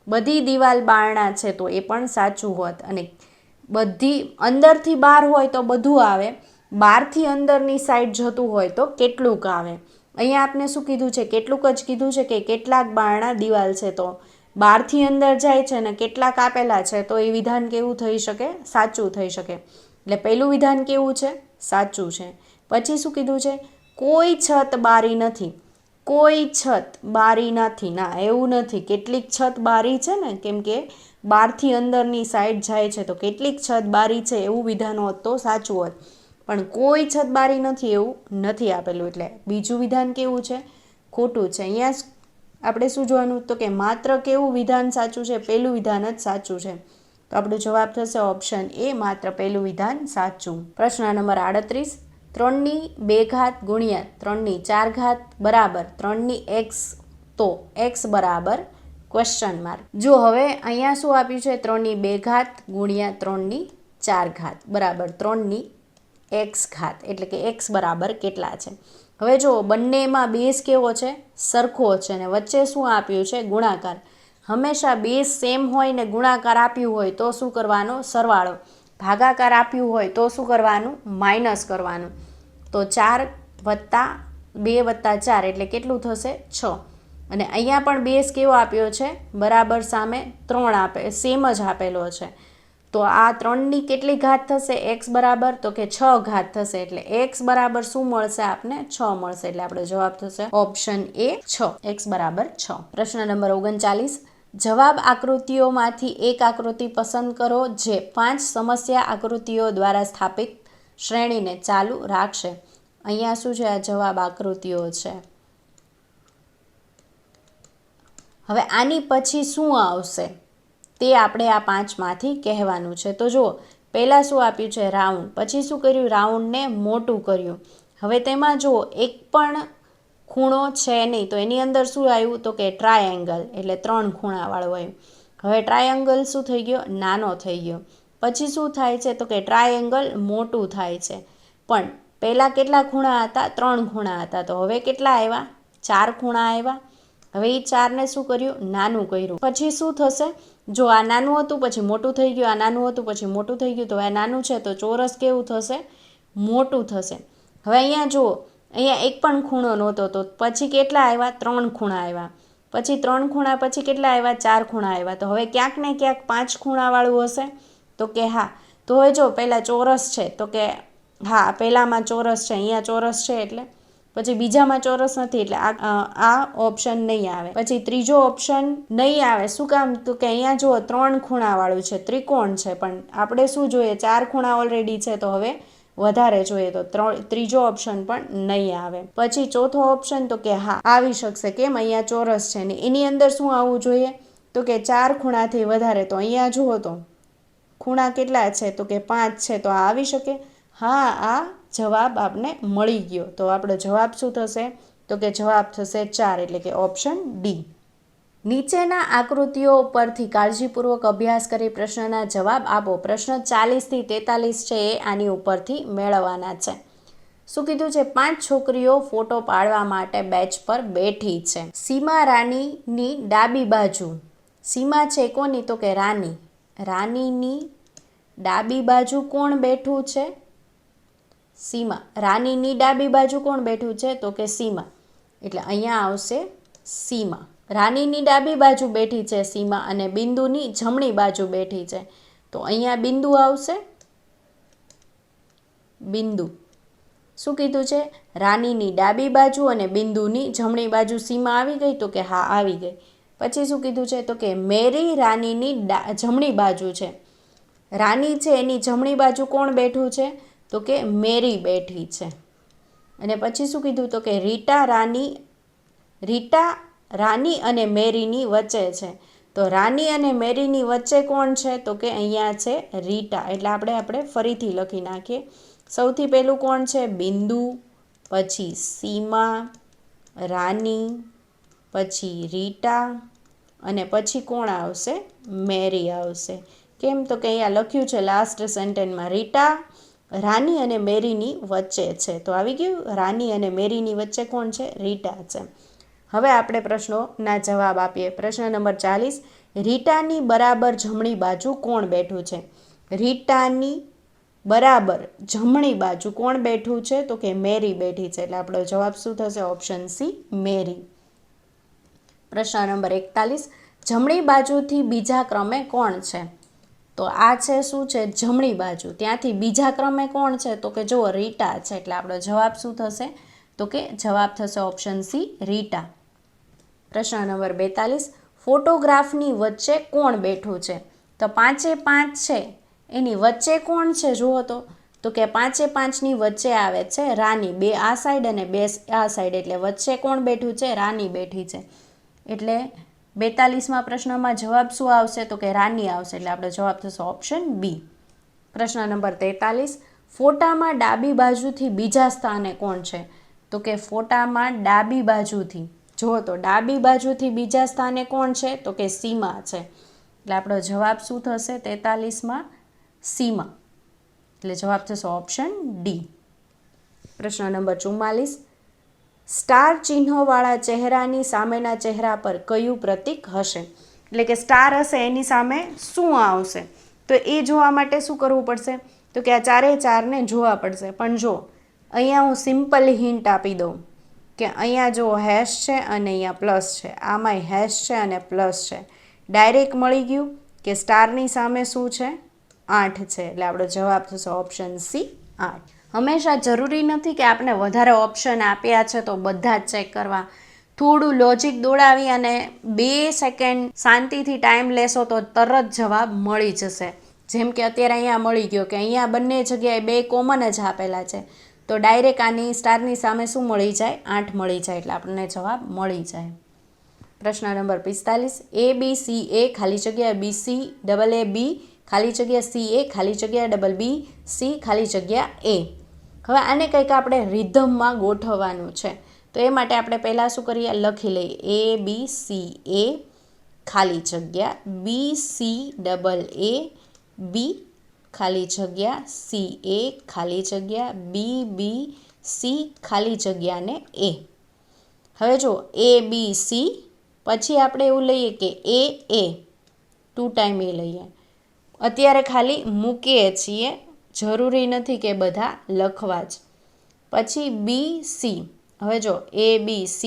બધી દિવાલ બારણા છે તો એ પણ સાચું હોત. અને બધી અંદરથી બહાર હોય તો બધું આવે, બહારથી અંદરની સાઈડ જતું હોય તો કેટલુંક આવે. અહીંયા આપણે શું કીધું છે? કેટલુંક જ કીધું છે કે કેટલાક બારણા દિવાલ છે. તો બહારથી અંદર જાય છે ને કેટલાક આપેલા છે, તો એ વિધાન કેવું થઈ શકે? સાચું થઈ શકે. એટલે પહેલું વિધાન કેવું છે? સાચું છે. પછી શું કીધું છે? કોઈ છત બારી નથી. કોઈ છત બારી નથી. ના, એવું નથી. કેટલીક છત બારી છે ને, કેમ કે બહારથી અંદરની સાઈડ જાય છે, તો કેટલીક છત બારી છે એવું વિધાન હોત તો સાચું હોત. પણ કોઈ છત બારી નથી એવું નથી આપેલું. એટલે બીજું વિધાન કેવું છે? ખોટું છે. અહીંયા આપણે શું જોવાનું? તો કે માત્ર કેવું વિધાન સાચું છે? પહેલું વિધાન જ સાચું છે. તો આપણો જવાબ થશે ઓપ્શન એ, માત્ર પહેલું વિધાન સાચું. પ્રશ્ન નંબર 38. 3ની 2 ઘાત ગુણ્યા 3ની 4 ઘાત બરાબર 3ની x, તો x બરાબર ક્વેશ્ચન માર્ક. જો હવે અહીંયા શું આપ્યું છે? 3ની 2 ઘાત ગુણ્યા 3ની 4 ઘાત બરાબર 3ની x ઘાત, એટલે કે x બરાબર કેટલા છે? હવે જો બંનેમાં બેઝ કેવો છે? સરખો છે. અને વચ્ચે શું આપ્યું છે? ગુણાકાર. હંમેશા બેઝ સેમ હોય ને ગુણાકાર આપ્યું હોય તો શું કરવાનો? સરવાળો. ભાગાકાર આપ્યું હોય તો શું કરવાનું? માઇનસ કરવાનું. તો 4 + 2 + 4 એટલે કેટલું થશે? 6. અને અહીંયા પણ બેઝ કેવો આપ્યો છે? બરાબર સામે 3 સેમ જ આપેલો છે. તો આ 3ની કેટલી ઘાત થશે? x બરાબર, તો કે 6 ઘાત થશે. એટલે x બરાબર શું મળશે? આપને 6 મળશે. એટલે આપણો જવાબ થશે ઓપ્શન એ 6, x બરાબર 6. પ્રશ્ન નંબર 39. જવાબ આકૃતિઓમાંથી એક આકૃતિ પસંદ કરો જે 5 સમસ્યા આકૃતિઓ દ્વારા સ્થાપિત શ્રેણીને ચાલુ રાખશે. અહીંયા શું છે? આ જવાબ આકૃતિઓ છે. હવે આની પછી શું આવશે તે આપણે આ 5માંથી કહેવાનું છે. તો જુઓ પહેલાં શું આપ્યું છે? રાઉન્ડ. પછી શું કર્યું? રાઉન્ડને મોટું કર્યું. હવે તેમાં જુઓ એક પણ ખૂણો છે નહીં, તો એની અંદર શું આવ્યું? તો કે ટ્રાયેંગલ, એટલે 3 ખૂણાવાળું આવ્યું. હવે ટ્રાયેંગલ શું થઈ ગયો? નાનો થઈ ગયો. પછી શું થાય છે તો કે ટ્રાયેંગલ મોટું થાય છે. પણ પહેલાં કેટલા ખૂણા હતા? 3 ખૂણા હતા. તો હવે કેટલા આવ્યા? 4 ખૂણા આવ્યા. હવે એ 4ને શું કર્યું? નાનું કર્યું. પછી શું થશે? જો આ નાનું હતું પછી મોટું થઈ ગયું, આ નાનું હતું પછી મોટું થઈ ગયું, તો આ નાનું છે તો ચોરસ કેવું થશે? મોટું થશે. હવે અહીંયા જુઓ, અહીંયા એક પણ ખૂણો નહોતો, તો પછી કેટલા આવ્યા? 3 ખૂણા આવ્યા. પછી 3 ખૂણા પછી કેટલા આવ્યા? 4 ખૂણા આવ્યા. તો હવે ક્યાંક ને ક્યાંક 5 ખૂણાવાળું હશે? તો કે હા. તો હવે જો પહેલાં ચોરસ છે તો કે હા, પહેલાંમાં ચોરસ છે, અહીંયા ચોરસ છે, એટલે પછી બીજામાં ચોરસ નથી, એટલે આ ઓપ્શન નહીં આવે. પછી ત્રીજો ઓપ્શન નહીં આવે. શું કામ? તો કે અહીંયા જુઓ 3 ખૂણાવાળું છે, ત્રિકોણ છે, પણ આપણે શું જોઈએ? 4 ખૂણા ઓલરેડી છે, તો હવે વધારે જોઈએ, તો ત્રીજો ઓપ્શન પણ નહીં આવે. પછી ચોથો ઓપ્શન તો કે હા આવી શકશે. કેમ? અહીંયા ચોરસ છે ને એની અંદર શું આવવું જોઈએ? તો કે 4 ખૂણાથી વધારે. તો અહીંયા જુઓ તો ખૂણા કેટલા છે? તો કે 5 છે. તો આ આવી શકે? હા, આ જવાબ આપને મળી ગયો. તો આપણો જવાબ શું થશે? તો કે જવાબ થશે 4, એટલે કે ઓપ્શન ડી. નીચેના આકૃતિઓ પરથી કાળજીપૂર્વક અભ્યાસ કરી પ્રશ્નના જવાબ આપો. પ્રશ્ન 40 થી 43 છે એ આની ઉપરથી મેળવવાના છે. શું કીધું છે? 5 છોકરીઓ ફોટો પાડવા માટે બેન્ચ પર બેઠી છે. સીમા રાનીની ડાબી બાજુ. સીમા છે કોની? તો કે રાની. રાનીની ડાબી બાજુ કોણ બેઠું છે? સીમા. રાનીની ડાબી બાજુ કોણ બેઠું છે? તો કે સીમા. એટલે અહીંયા આવશે સીમા. રાનીની ડાબી બાજુ બેઠી છે સીમા, અને બિંદુની જમણી બાજુ બેઠી છે. તો અહીંયા બિંદુ આવશે. બિંદુ. શું કીધું છે? રાનીની ડાબી બાજુ અને બિંદુની જમણી બાજુ સીમા આવી ગઈ? તો કે હા આવી ગઈ. પછી શું કીધું છે? તો કે મેરી રાનીની જમણી બાજુ છે. રાની છે એની જમણી બાજુ કોણ બેઠું છે? તો કે મેરી બેઠી છે. અને પછી શું કીધું? તો કે રીટા રાની અને મેરીની વચ્ચે છે. તો રાની અને મેરીની વચ્ચે કોણ છે? તો કે અહીંયા છે રીટા. એટલે આપણે ફરીથી લખી નાખીએ. સૌથી પહેલું કોણ છે? બિંદુ, પછી સીમા, રાની, પછી રીટા, અને પછી કોણ આવશે? મેરી આવશે. કેમ? તો કે અહીંયા લખ્યું છે લાસ્ટ સેન્ટેન્સમાં રીટા રાની અને મેરીની વચ્ચે છે. તો આવી ગયું. રાની અને મેરીની વચ્ચે કોણ છે? રીટા છે. હવે આપણે પ્રશ્નોના જવાબ આપીએ. પ્રશ્ન નંબર 40. રીટાની બરાબર જમણી બાજુ કોણ બેઠું છે? રીટાની બરાબર જમણી બાજુ કોણ બેઠું છે? તો કે મેરી બેઠી છે. એટલે આપણો જવાબ શું થશે? ઓપ્શન સી મેરી. પ્રશ્ન નંબર 41. જમણી બાજુથી બીજા ક્રમે કોણ છે? તો આ છે શું છે? જમણી બાજુ. ત્યાંથી બીજા ક્રમે કોણ છે? તો કે જુઓ રીટા છે. એટલે આપણો જવાબ શું થશે? તો કે જવાબ થશે ઓપ્શન સી રીટા. પ્રશ્ન નંબર 42. ફોટોગ્રાફની વચ્ચે કોણ બેઠું છે? તો 5 છે એની વચ્ચે કોણ છે? જુઓ તો કે 5ની વચ્ચે આવે છે રાની. 2 આ સાઈડ અને 2 આ સાઈડ. એટલે વચ્ચે કોણ બેઠું છે? રાની બેઠી છે. એટલે 42માં પ્રશ્નમાં જવાબ શું આવશે? તો કે રાની આવશે. એટલે આપણો જવાબ થશે ઓપ્શન બી. પ્રશ્ન નંબર 43. ફોટામાં ડાબી બાજુથી બીજા સ્થાને કોણ છે? તો કે ફોટામાં ડાબી બાજુથી, જુઓ તો ડાબી બાજુથી બીજા સ્થાને કોણ છે? તો કે સીમા છે. એટલે આપણો જવાબ શું થશે? 43માં સીમા. એટલે જવાબ થશે ઓપ્શન ડી. પ્રશ્ન નંબર 44. સ્ટાર ચિહ્નવાળા ચહેરાની સામેના ચહેરા પર કયું પ્રતીક હશે? એટલે કે સ્ટાર હશે એની સામે શું આવશે? તો એ જોવા માટે શું કરવું પડશે? તો કે આ 4ને જોવા પડશે. પણ જો અહીંયા હું સિમ્પલ હિન્ટ આપી દઉં કે અહીંયા જો હેશ છે અને અહીંયા પ્લસ છે, આમાંય હેશ છે અને પ્લસ છે. ડાયરેક્ટ મળી ગયું કે સ્ટારની સામે શું છે? 8 છે. એટલે આપણો જવાબ થશે ઓપ્શન સી 8. હંમેશા જરૂરી નથી કે આપણે વધારે ઓપ્શન આપ્યા છે તો બધા જ ચેક કરવા. થોડું લોજિક દોડાવી અને 2 સેકન્ડ શાંતિથી ટાઈમ લેશો તો તરત જવાબ મળી જશે. જેમ કે અત્યારે અહીંયા મળી ગયો કે અહીંયા બંને જગ્યાએ 2 કોમન જ આપેલા છે. તો ડાયરેક્ટ આની સ્ટારની સામે શું મળી જાય? 8 મળી જાય. એટલે આપણને જવાબ મળી જાય. પ્રશ્ન નંબર 45. ABCA ખાલી જગ્યા BCAAB ખાલી જગ્યા CA ખાલી જગ્યા BBC ખાલી જગ્યા A. હવે આને કંઈક આપણે રિધમમાં ગોઠવવાનું છે. તો એ માટે આપણે પહેલાં શું કરીએ? લખી લઈએ ABCA ખાલી જગ્યા BCAAB ખાલી જગ્યા CA ખાલી જગ્યા B C ખાલી જગ્યા ને A. હવે જો ABC પછી આપણે એવું લઈએ કે A 2 ટાઈમ A લઈએ. અત્યારે ખાલી મૂકીએ છીએ, જરૂરી નથી કે બધા લખવા જ. પછી BC, હવે જો ABC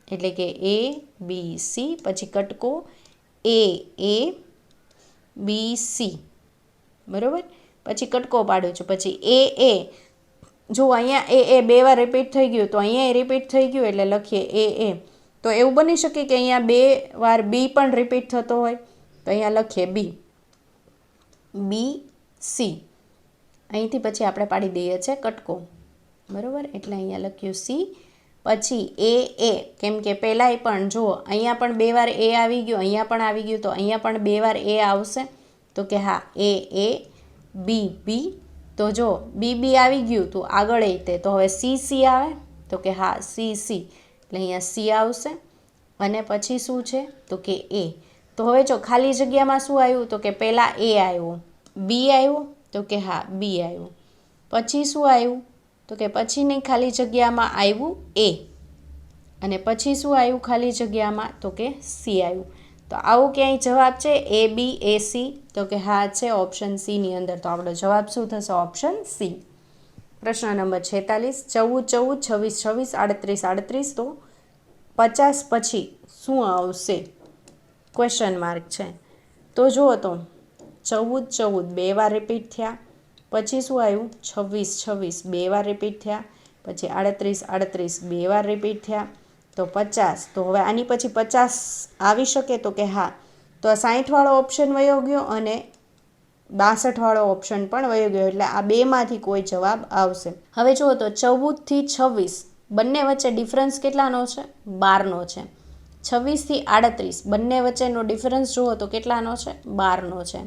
એટલે કે ABC પછી કટકો ABC, બરાબર. પછી કટકો પાડું છું. પછી AA, જો અહીંયા AA 2 વાર રિપીટ થઈ ગયું તો અહીંયા રિપીટ થઈ ગયું એટલે લખીએ AA. તો એવું બની શકે કે અહીંયા 2 વાર B પણ રિપીટ થતો હોય તો અહીંયા લખીએ BC. અહીંથી પછી આપણે પાડી દઈએ છીએ કટકો, બરાબર. એટલે અહીંયા લખ્યું C. પછી AA, કેમ કે પહેલાંય પણ જુઓ અહીંયા પણ 2 વાર A આવી ગયું, અહીંયા પણ આવી ગયું, તો અહીંયા પણ 2 વાર A આવશે. તો કે હા AA BB. તો જો BB આવી ગયું તો આગળ તે તો હવે CC આવે, તો કે હા CC એટલે અહીંયા C આવશે. અને પછી શું છે તો કે A. તો હવે જો ખાલી જગ્યામાં શું આવ્યું તો કે પહેલાં A આવ્યો, B આવ્યો, તો કે હા B આવ્યું. પછી શું આવ્યું તો કે પછીની ખાલી જગ્યામાં આવ્યું A. અને પછી શું આવ્યું ખાલી જગ્યામાં તો કે C આવ્યું. તો આવું ક્યાંય જવાબ છે AB AC? તો કે હા છે ઓપ્શન C ની અંદર. તો આપણો જવાબ શું થશે? Option C. પ્રશ્ન નંબર 46, 14 14, 26 26, 38 38. તો 50 પછી શું આવશે? ક્વેશ્ચન માર્ક છે. તો જુઓ તો 14 14 2 વાર રિપીટ થયા. પછી શું આવ્યું 26 26 2 વાર રિપીટ થયા. પછી 38 38 2 વાર રિપીટ થયા. તો 50. તો હવે આની પછી 50 આવી શકે તો કે હા. તો 60 વાળો ઓપ્શન વયો ગયો અને 62 વાળો ઓપ્શન પણ વયો ગયો, એટલે આ બેમાંથી કોઈ જવાબ આવશે. હવે જુઓ તો 14 થી 26 બંને વચ્ચે ડિફરન્સ કેટલાનો છે? 12નો છે. 26 થી 38 બંને વચ્ચેનો ડિફરન્સ જુઓ તો કેટલાનો છે? 12નો છે.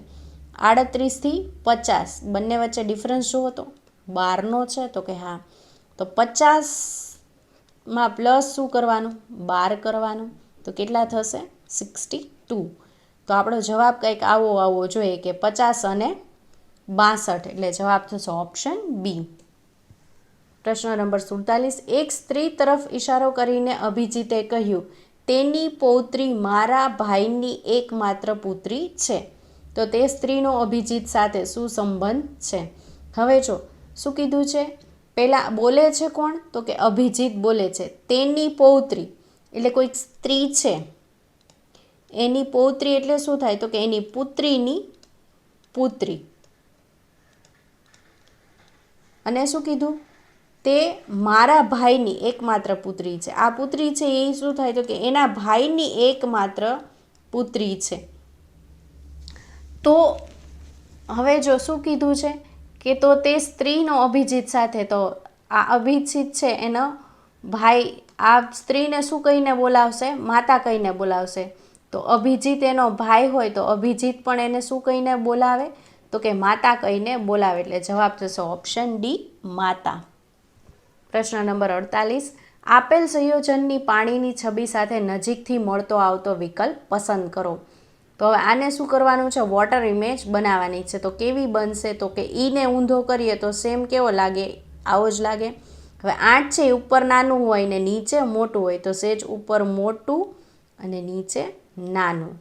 38 થી 50 બંને વચ્ચે ડિફરન્સ જુઓ તો 12નો છે. તો કે હા. તો 50માં પ્લસ શું કરવાનું? 12 કરવાનું. તો કેટલા થશે? 62. તો આપણો જવાબ કંઈક આવવો જોઈએ કે 50 અને 62, એટલે જવાબ થશે ઓપ્શન બી. પ્રશ્ન નંબર 47, એક સ્ત્રી તરફ ઈશારો કરીને અભિજીતે કહ્યું, તેની પૌત્રી મારા ભાઈની એકમાત્ર પુત્રી છે. તો તે સ્ત્રીનો અભિજીત સાથે શું સંબંધ છે? હવે જો શું કીધું છે? પહેલાં બોલે છે કોણ? તો કે અભિજીત બોલે છે. તેની પૌત્રી એટલે કોઈક સ્ત્રી છે, એની પૌત્રી એટલે શું થાય? તો કે એની પુત્રીની પુત્રી. અને શું કીધું? તે મારા ભાઈની એકમાત્ર પુત્રી છે. આ પુત્રી છે એ શું થાય? તો કે એના ભાઈની એકમાત્ર પુત્રી છે. તો હવે જો શું કીધું છે કે તો તે સ્ત્રીનો અભિજીત સાથે, તો આ અભિજીત છે એનો ભાઈ આ સ્ત્રીને શું કહીને બોલાવશે? માતા કહીને બોલાવશે. તો અભિજીત એનો ભાઈ હોય તો અભિજીત પણ એને શું કહીને બોલાવે? તો કે માતા કહીને બોલાવે. એટલે જવાબ થશે ઓપ્શન ડી, માતા. પ્રશ્ન નંબર 48, આપેલ સંયોજનની પાણીની છબી સાથે નજીકથી મળતો આવતો વિકલ્પ પસંદ કરો. તો હવે આને શું કરવાનું છે? વોટર ઇમેજ બનાવવાની છે. તો કેવી બનશે? તો કે ઈને ઊંધો કરીએ તો સેમ કેવો લાગે? આવો જ લાગે. હવે 8 છે એ ઉપર નાનું હોય ને નીચે મોટું હોય, તો સેજ ઉપર મોટું અને નીચે નાનું.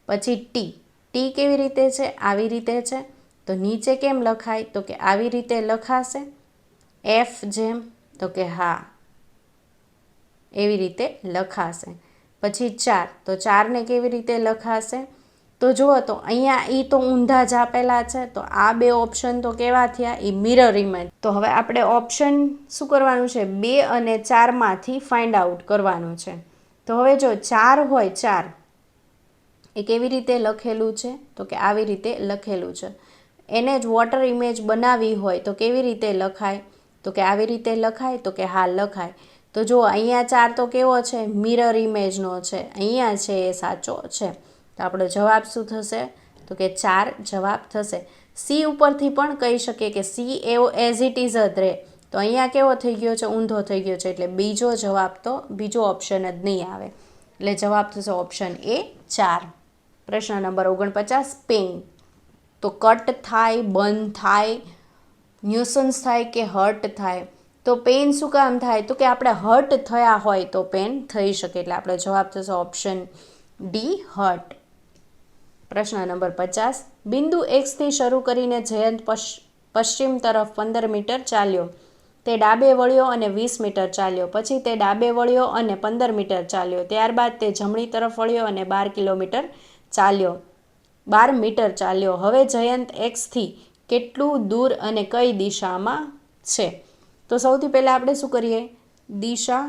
પછી ટી કેવી રીતે છે? આવી રીતે છે. તો નીચે કેમ લખાય? તો કે આવી રીતે લખાશે, એફ જેમ. તો કે હા એવી રીતે લખાશે. પછી 4, તો 4ને કેવી રીતે લખાશે? તો જુઓ તો અહીંયા એ તો ઊંધા જ આપેલા છે. તો આ બે ઓપ્શન તો કેવા થયા? એ મિરર ઇમેજ. તો હવે આપણે ઓપ્શન શું કરવાનું છે? 2 અને 4માંથી ફાઇન્ડ આઉટ કરવાનું છે. તો હવે જો 4 હોય, 4 એ કેવી રીતે લખેલું છે? તો કે આવી રીતે લખેલું છે. એને જ વોટર ઇમેજ બનાવવી હોય તો કેવી રીતે લખાય? તો કે આવી રીતે લખાય. તો કે હા લખાય. તો જો અહીંયા 4 તો કેવો છે? મિરર ઇમેજનો છે. અહીંયા છે એ સાચો છે. તો આપણો જવાબ શું થશે? તો કે 4 જવાબ થશે. સી ઉપરથી પણ કહી શકીએ કે સી એવો એઝ ઇટ ઇઝ જ રહે. તો અહીંયા કેવો થઈ ગયો છે? ઊંધો થઈ ગયો છે. એટલે બીજો જવાબ તો બીજો ઓપ્શન જ નહીં આવે. એટલે જવાબ થશે ઓપ્શન એ 4. પ્રશ્ન નંબર 49, પેન. તો કટ થાય, બંધ થાય, ન્યુસન્સ થાય કે હર્ટ થાય? તો પેન શું કામ થાય? તો કે આપણે હર્ટ થયા હોય તો પેન થઈ શકે. એટલે આપણો જવાબ થશે ઓપ્શન ડી, હર્ટ. પ્રશ્ન નંબર 50. બિંદુ એક્સથી શરૂ કરીને જયંત પશ્ચિમ તરફ 15 મીટર ચાલ્યો. તે ડાબે વળ્યો અને 20 મીટર ચાલ્યો. પછી તે ડાબે વળ્યો અને 15 મીટર ચાલ્યો. ત્યારબાદ તે જમણી તરફ વળ્યો અને 12 મીટર ચાલ્યો. હવે જયંત એક્સથી કેટલું દૂર અને કઈ દિશામાં છે? તો સૌથી પહેલાં આપણે શું કરીએ? દિશા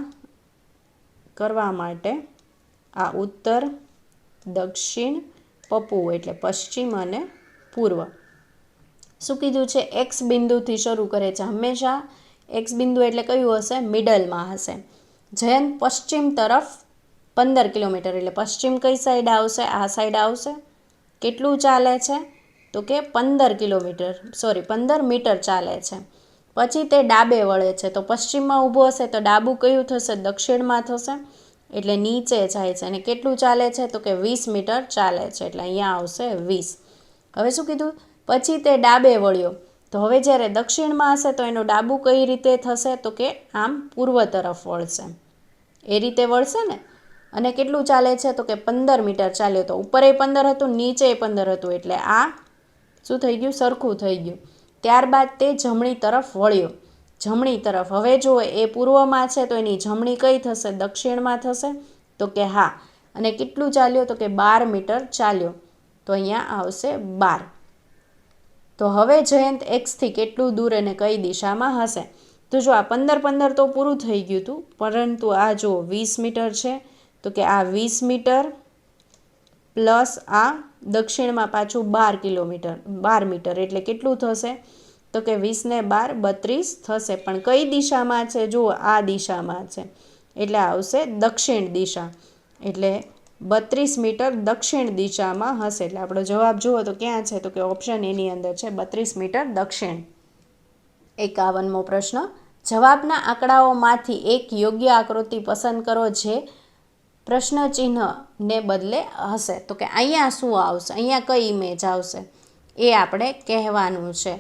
કરવા માટે આ ઉત્તર, દક્ષિણ, પપવું એટલે પશ્ચિમ અને પૂર્વ. શું કીધું છે? એક્સ બિંદુથી શરૂ કરે છે. હંમેશા એક્સ બિંદુ એટલે કયું હશે? મિડલમાં હશે. જયંત પશ્ચિમ તરફ 15 કિલોમીટર એટલે પશ્ચિમ કઈ સાઈડ આવશે? આ સાઈડ આવશે. કેટલું ચાલે છે? તો કે 15 મીટર ચાલે છે. પછી તે ડાબે વળે છે. તો પશ્ચિમમાં ઊભો હશે તો ડાબું કયું થશે? દક્ષિણમાં થશે. એટલે નીચે જાય છે. અને કેટલું ચાલે છે? તો કે 20 મીટર ચાલે છે. એટલે અહીંયા આવશે 20. હવે શું કીધું? પછી તે ડાબે વળ્યો. તો હવે જ્યારે દક્ષિણમાં હશે તો એનું ડાબું કઈ રીતે થશે? તો કે આમ પૂર્વ તરફ વળશે. એ રીતે વળશે ને. અને કેટલું ચાલે છે? તો કે 15 મીટર ચાલ્યો. તો ઉપર 15 હતું, નીચે 15 હતું. એટલે આ શું થઈ ગયું? સરખું થઈ ગયું. ત્યારબાદ તે જમણી તરફ વળ્યો. જમણી તરફ. હવે જો એ પૂર્વમાં છે તો એની જમણી કઈ થશે? દક્ષિણમાં થશે. તો કે હા. અને કેટલું ચાલ્યો? તો કે 12 મીટર ચાલ્યો. તો અહીંયા આવશે 12. તો હવે જયંત એક્સથી કેટલું દૂર અને કઈ દિશામાં હશે? તો જો આ 15 તો પૂરું થઈ ગયું હતું, પરંતુ આ જો 20 મીટર છે તો કે આ 20 મીટર પ્લસ આ દક્ષિણમાં પાછું 12 મીટર એટલે કેટલું થશે? તો કે 20 ને 12 32 થશે. પણ કઈ દિશામાં છે? જુઓ આ દિશામાં છે એટલે આવશે દક્ષિણ દિશા. એટલે 32 મીટર દક્ષિણ દિશામાં હશે. એટલે આપણો જવાબ જુઓ તો ક્યાં છે? તો કે ઓપ્શન એની અંદર છે 32 મીટર દક્ષિણ. 51મો પ્રશ્ન. જવાબના આંકડાઓમાંથી એક યોગ્ય આકૃતિ પસંદ કરો જે પ્રશ્ન ચિહ્નને બદલે હશે. તો કે અહીંયા શું આવશે? અહીંયા કઈ ઇમેજ આવશે? એ આપણે કહેવાનું છે.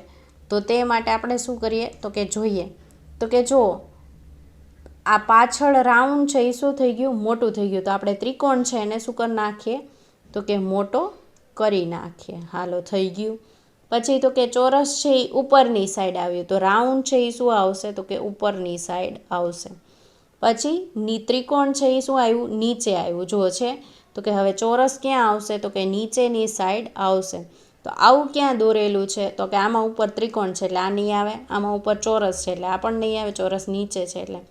તો તે માટે આપણે શું કરીએ? તો કે જોઈએ. તો કે જો આ પાછળ રાઉન્ડ છે એ શું થઈ ગયું? મોટું થઈ ગયું. તો આપણે ત્રિકોણ છે એને શું કરી નાખીએ? તો કે મોટો કરી નાખીએ. હાલો, થઈ ગયું. પછી તો કે ચોરસ છે એ ઉપરની સાઈડ આવ્યું. તો રાઉન્ડ છે એ શું આવશે? તો કે ઉપરની સાઈડ આવશે. પછી ત્રિકોણ છે એ શું આવ્યું? નીચે આવ્યું. જો છે તો કે હવે ચોરસ ક્યાં આવશે? તો કે નીચેની સાઈડ આવશે. તો આવું ક્યાં દોરેલું છે? તો કે આમાં ઉપર ત્રિકોણ છે એટલે આ નહીં આવે. આમાં ઉપર ચોરસ છે એટલે આ પણ નહીં આવે. ચોરસ નીચે છે એટલે.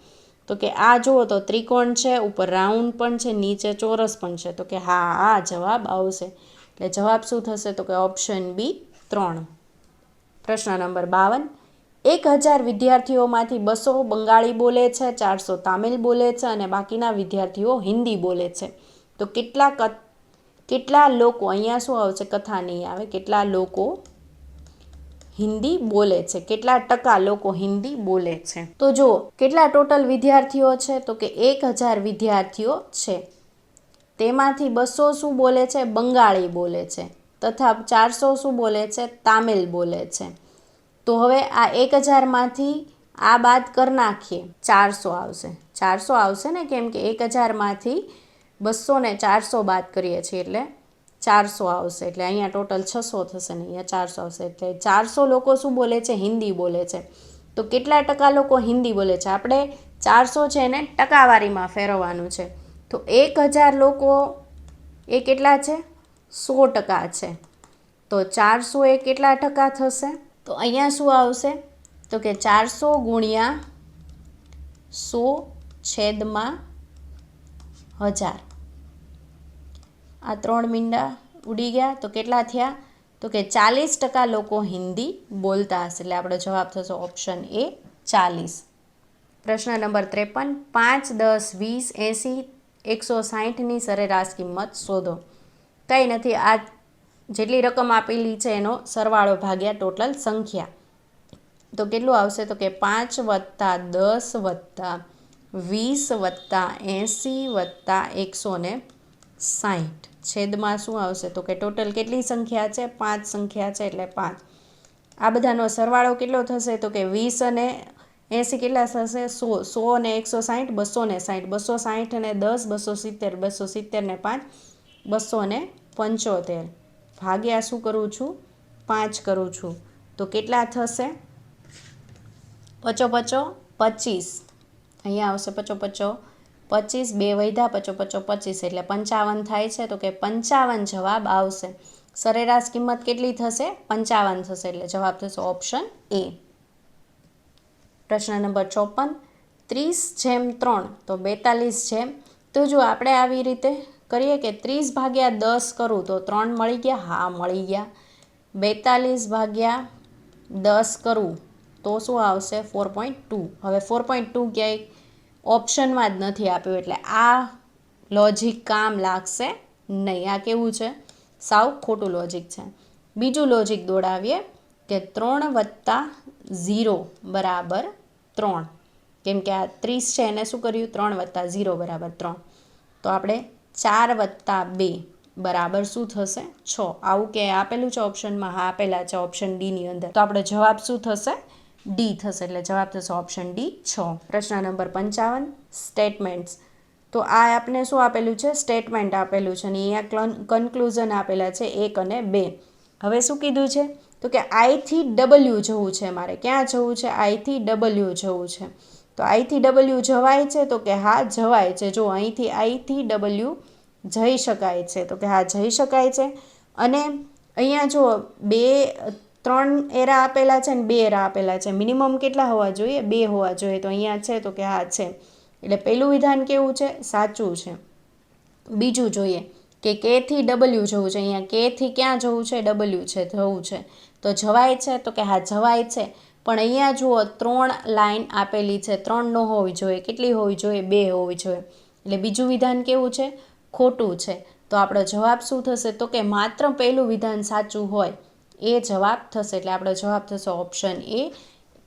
તો કે આ જુઓ તો ત્રિકોણ છે, ઉપર રાઉન્ડ પણ છે, નીચે ચોરસ પણ છે. તો કે હા, આ જવાબ આવશે. એટલે જવાબ શું થશે? તો કે ઓપ્શન બી 3. પ્રશ્ન નંબર 52. 1000 વિદ્યાર્થીઓમાંથી 200 બંગાળી બોલે છે, 400 તામિલ બોલે છે અને બાકીના વિદ્યાર્થીઓ હિન્દી બોલે છે. તો કેટલા લોકો, અહીંયા શું આવશે? કથા નહીં આવે. કેટલા લોકો હિન્દી બોલે છે? કેટલા ટકા લોકો હિન્દી બોલે છે? તો જુઓ કેટલા ટોટલ વિદ્યાર્થીઓ છે? તો કે 1000 વિદ્યાર્થીઓ છે. તેમાંથી 200 શું બોલે છે? બંગાળી બોલે છે. તથા 400 શું બોલે છે? તામિલ બોલે છે. તો હવે આ 1000માંથી આ બાદ કરી નાખીએ. 400 આવશે. 400 આવશે ને, કેમ કે 1000માંથી 200 ને 400 બાદ કરીએ છીએ એટલે 400 આવશે. એટલે અહીંયા ટોટલ 600 થશે ને અહીંયા 400 આવશે. એટલે 400 લોકો શું બોલે છે? હિન્દી બોલે છે. તો કેટલા ટકા લોકો હિન્દી બોલે છે? આપણે 400 છે એને ટકાવારીમાં ફેરવવાનું છે. તો 1000 લોકો એ કેટલા છે? 100% છે. તો 400 એ કેટલા ટકા થશે? તો અહીંયા શું આવશે? તો કે 400 ગુણ્યા 100/1000. આ 3 મીંડા ઉડી ગયા. તો કેટલા થયા? તો કે 40% લોકો હિન્દી બોલતા હશે. એટલે આપણો જવાબ થશે ઓપ્શન એ 40. પ્રશ્ન નંબર 53. 5, 10, 20, 80, 160ની સરેરાશ કિંમત શોધો. કંઈ નથી, આ જેટલી રકમ આપેલી છે એનો સરવાળો ભાગ્યા ટોટલ સંખ્યા. તો કેટલું આવશે? તો કે 5 + 10 + 20 + 80 + 160. 60 છેદમાં શું આવશે તો કે ટોટલ કેટલી સંખ્યા છે 5 સંખ્યા છે એટલે 5. આ બધાનો સરવાળો કેટલો થશે તો કે 20 અને 80 કેટલા થશે 100. 100 અને 160 260. 260 અને 10 270. 270 ને 5 275 ભાગ્યા શું કરું છું 5 કરું છું તો કેટલા થશે 55 25. અહીંયા આવશે 55 25 બે વધ્યા 55 25 એટલે 55 થાય છે તો કે 55 જવાબ આવશે. સરેરાશ કિંમત કેટલી થશે 55 થશે એટલે જવાબ થશે ઓપ્શન એ. પ્રશ્ન નંબર 54 30/3 તો 42 છે. તો જો આપણે આવી રીતે કરીએ કે 30 ભાગ્યા 10 કરું તો 3 મળી ગયા, હા મળી ગયા. 42 ભાગ્યા 10 કરું તો શું આવશે 4.2. હવે 4.2 ક્યાંય ઓપ્શનમાં જ નથી આપ્યું એટલે આ લોજિક કામ લાગશે નહીં. આ કેવું છે સાવ ખોટું લોજિક છે. બીજું લોજિક દોડાવીએ કે 3 + 0 બરાબર 3. કેમ કે આ 30 છે એને શું કર્યું 3 + 0 બરાબર 3. તો આપણે 4 + 2 બરાબર શું થશે 6. આવું કે આપેલું છે ઓપ્શનમાં? હા આપેલા છે ઓપ્શન ડીની અંદર. તો આપણે જવાબ શું થશે ડી થશે એટલે જવાબ થશે ઓપ્શન ડી 6. પ્રશ્ન નંબર 55 સ્ટેટમેન્ટ્સ. તો આ આપને શું આપેલું છે સ્ટેટમેન્ટ આપેલું છે અને અહીંયા કન્ક્લુઝન આપેલા છે 1 અને 2. હવે શું કીધું છે તો કે આઈ થી ડબલ્યુ જવું છે મારે. ક્યાં જવું છે આઈ થી ડબલ્યુ જવું છે. તો આઈ થી ડબલ્યુ જવાય છે તો કે હા જવાય છે. જો અહીંથી આઈ થી ડબલ્યુ જઈ શકાય છે તો કે હા જઈ શકાય છે. અને અહીંયા જો 3 એરા આપેલા છે ને 2 એરા આપેલા છે. મિનિમમ કેટલા હોવા જોઈએ 2 હોવા જોઈએ. તો અહીંયા છે તો કે હા છે એટલે પહેલું વિધાન કેવું છે સાચું છે. બીજું જોઈએ કે થી ડબલ્યુ જવું છે. અહીંયા કે થી ક્યાં જવું છે ડબલ્યુ છે જવું છે તો જવાય છે તો કે હા જવાય છે. પણ અહીંયા જુઓ 3 લાઈન આપેલી છે 3 ન હોવી જોઈએ. કેટલી હોવી જોઈએ 2 હોવી જોઈએ. એટલે બીજું વિધાન કેવું છે ખોટું છે. તો આપણો જવાબ શું થશે તો કે માત્ર પહેલું વિધાન સાચું હોય એ જવાબ થશે એટલે આપણો જવાબ થશે ઓપ્શન એ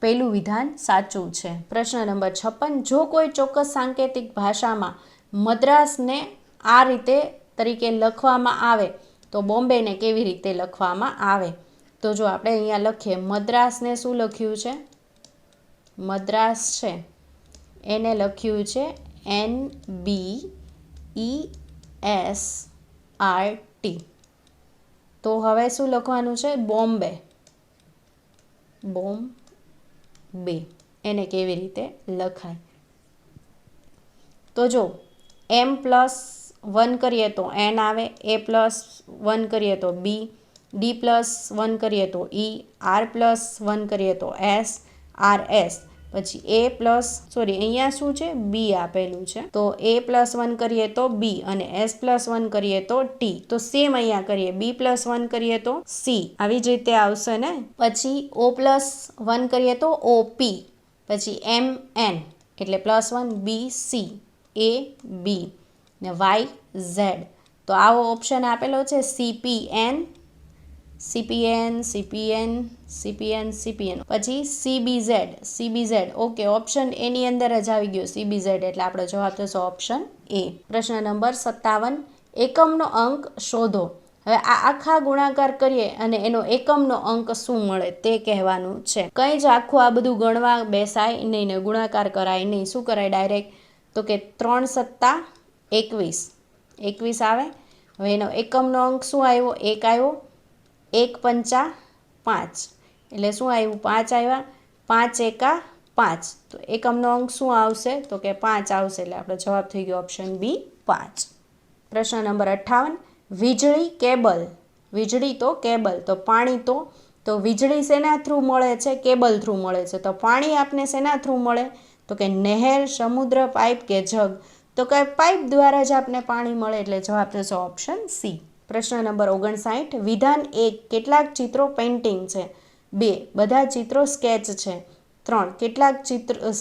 પહેલું વિધાન સાચું છે. પ્રશ્ન નંબર 56 જો કોઈ ચોક્કસ સાંકેતિક ભાષામાં મદ્રાસને આ રીતે તરીકે લખવામાં આવે તો બોમ્બેને કેવી રીતે લખવામાં આવે. તો જો આપણે અહીંયા લખીએ મદ્રાસને શું લખ્યું છે મદ્રાસ છે એને લખ્યું છે NBESRT. તો હવે શું લખવાનું છે બોમ્બે. બોમ્બે એને કેવી રીતે લખાય તો જો M+1 કરીએ તો N આવે, A+1 કરીએ તો B, D+1 કરીએ તો E, R+1 કરીએ તો S, RS. પછી અહીંયા શું છે બી આપેલું છે તો A+1 કરીએ તો B અને S+1 કરીએ તો T. તો સેમ અહીંયા કરીએ B+1 કરીએ તો C આવી જ રીતે આવશે ને. પછી O+1 કરીએ તો OP, પછી MN એટલે +1 BC, AB ને YZ. તો આવો ઓપ્શન આપેલો છે CPN, પછી CBZ. ઓકે ઓપ્શન એની અંદર જ આવી ગયો CBZ એટલે આપણો જવાબ થશે ઓપ્શન એ. પ્રશ્ન નંબર 57 એકમનો અંક શોધો. હવે આ આખા ગુણાકાર કરીએ અને એનો એકમનો અંક શું મળે તે કહેવાનું છે. કંઈ જ આખું આ બધું ગણવા બેસાય નહીં ને ગુણાકાર કરાય નહીં. શું કરાય ડાયરેક્ટ તો કે 3 + 21 આવે. હવે એનો એકમનો અંક શું આવ્યો 1 આવ્યો. 1 × 5 એટલે શું આવ્યું 5 આવ્યા. 5 × 1 = 5 તો એકમનો અંક શું આવશે તો કે 5 આવશે એટલે આપણો જવાબ થઈ ગયો ઓપ્શન બી 5. પ્રશ્ન નંબર 58 વીજળી કેબલ. વીજળી તો કેબલ તો પાણી તો વીજળી શેના થ્રુ મળે છે કેબલ થ્રુ મળે છે. તો પાણી આપને શેના થ્રુ મળે તો કે નહેર, સમુદ્ર, પાઇપ કે જગ. તો કે પાઇપ દ્વારા જ આપને પાણી મળે એટલે જવાબ થશે ઓપ્શન સી. પ્રશ્ન નંબર 59 વિધાન 1 કેટલાક ચિત્રો પેઇન્ટિંગ છે. 2 બધા ચિત્રો સ્કેચ છે. 3 કેટલાક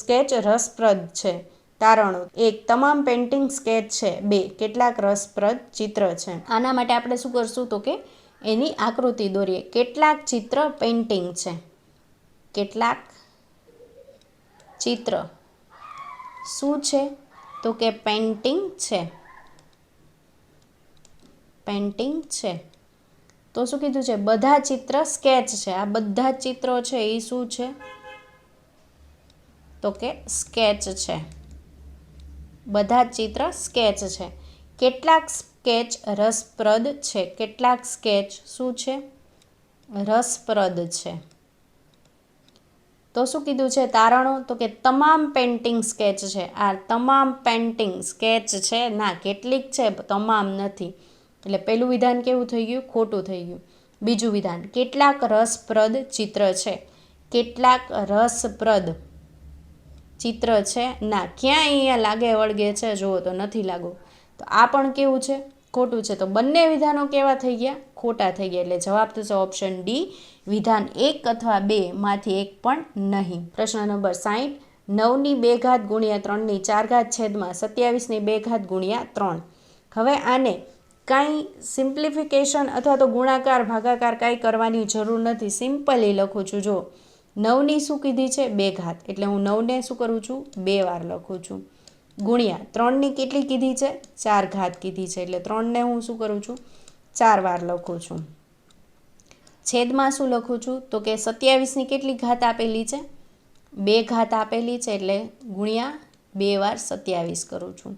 સ્કેચ રસપ્રદ છે. તારણો 1 તમામ પેઇન્ટિંગ સ્કેચ છે. 2 કેટલાક રસપ્રદ ચિત્ર છે. આના માટે આપણે શું કરશું તો કે એની આકૃતિ દોરીએ. કેટલાક ચિત્ર પેઇન્ટિંગ છે. કેટલાક ચિત્ર શું છે તો કે પેઇન્ટિંગ છે. પેઇન્ટિંગ છે. તો શું કીધું છે? બધા ચિત્ર સ્કેચ છે. આ બધા જ ચિત્રો છે એ શું છે? તો કે સ્કેચ છે. બધા જ ચિત્ર સ્કેચ છે. કેટલાક સ્કેચ રસપ્રદ છે. કેટલાક સ્કેચ શું છે? રસપ્રદ છે. તો શું કીધું છે તારણો? તો કે તમામ પેઇન્ટિંગ સ્કેચ છે. આ તમામ પેઇન્ટિંગ સ્કેચ છે ના, કેટલીક છે, તમામ નથી. એટલે પહેલું વિધાન કેવું થઈ ગયું? ખોટું થઈ ગયું. બીજું વિધાન, કેટલાક રસપ્રદ ચિત્ર છે. કેટલાક રસપ્રદ ચિત્ર છે ના, ક્યાં અહીંયા લાગે વળગે છે? જુઓ તો નથી લાગુ. તો આ પણ કેવું છે? ખોટું છે. તો બંને વિધાનો કેવા થઈ ગયા? ખોટા થઈ ગયા. એટલે જવાબ થશે ઓપ્શન ડી, વિધાન 1 અથવા 2 માંથી એક પણ નહીં. પ્રશ્ન નંબર 60, 9ની 2 ઘાત ગુણ્યા 3ની 4 ઘાત છેદમાં 27ની 2 ઘાત ગુણ્યા 3. હવે આને કાંઈ સિમ્પ્લિફિકેશન અથવા તો ગુણાકાર ભાગાકાર કાંઈ કરવાની જરૂર નથી. સિમ્પલી લખું છું. જો 9ની શું કીધી છે? 2 ઘાત. એટલે હું 9ને શું કરું છું? 2 વાર લખું છું. ગુણ્યા 3ની કેટલી કીધી છે? 4 ઘાત કીધી છે. એટલે 3ને હું શું કરું છું? 4 વાર લખું છું. છેદમાં શું લખું છું? તો કે 27ની કેટલી ઘાત આપેલી છે? 2 ઘાત આપેલી છે. એટલે ગુણ્યા 2 વાર 27 કરું છું.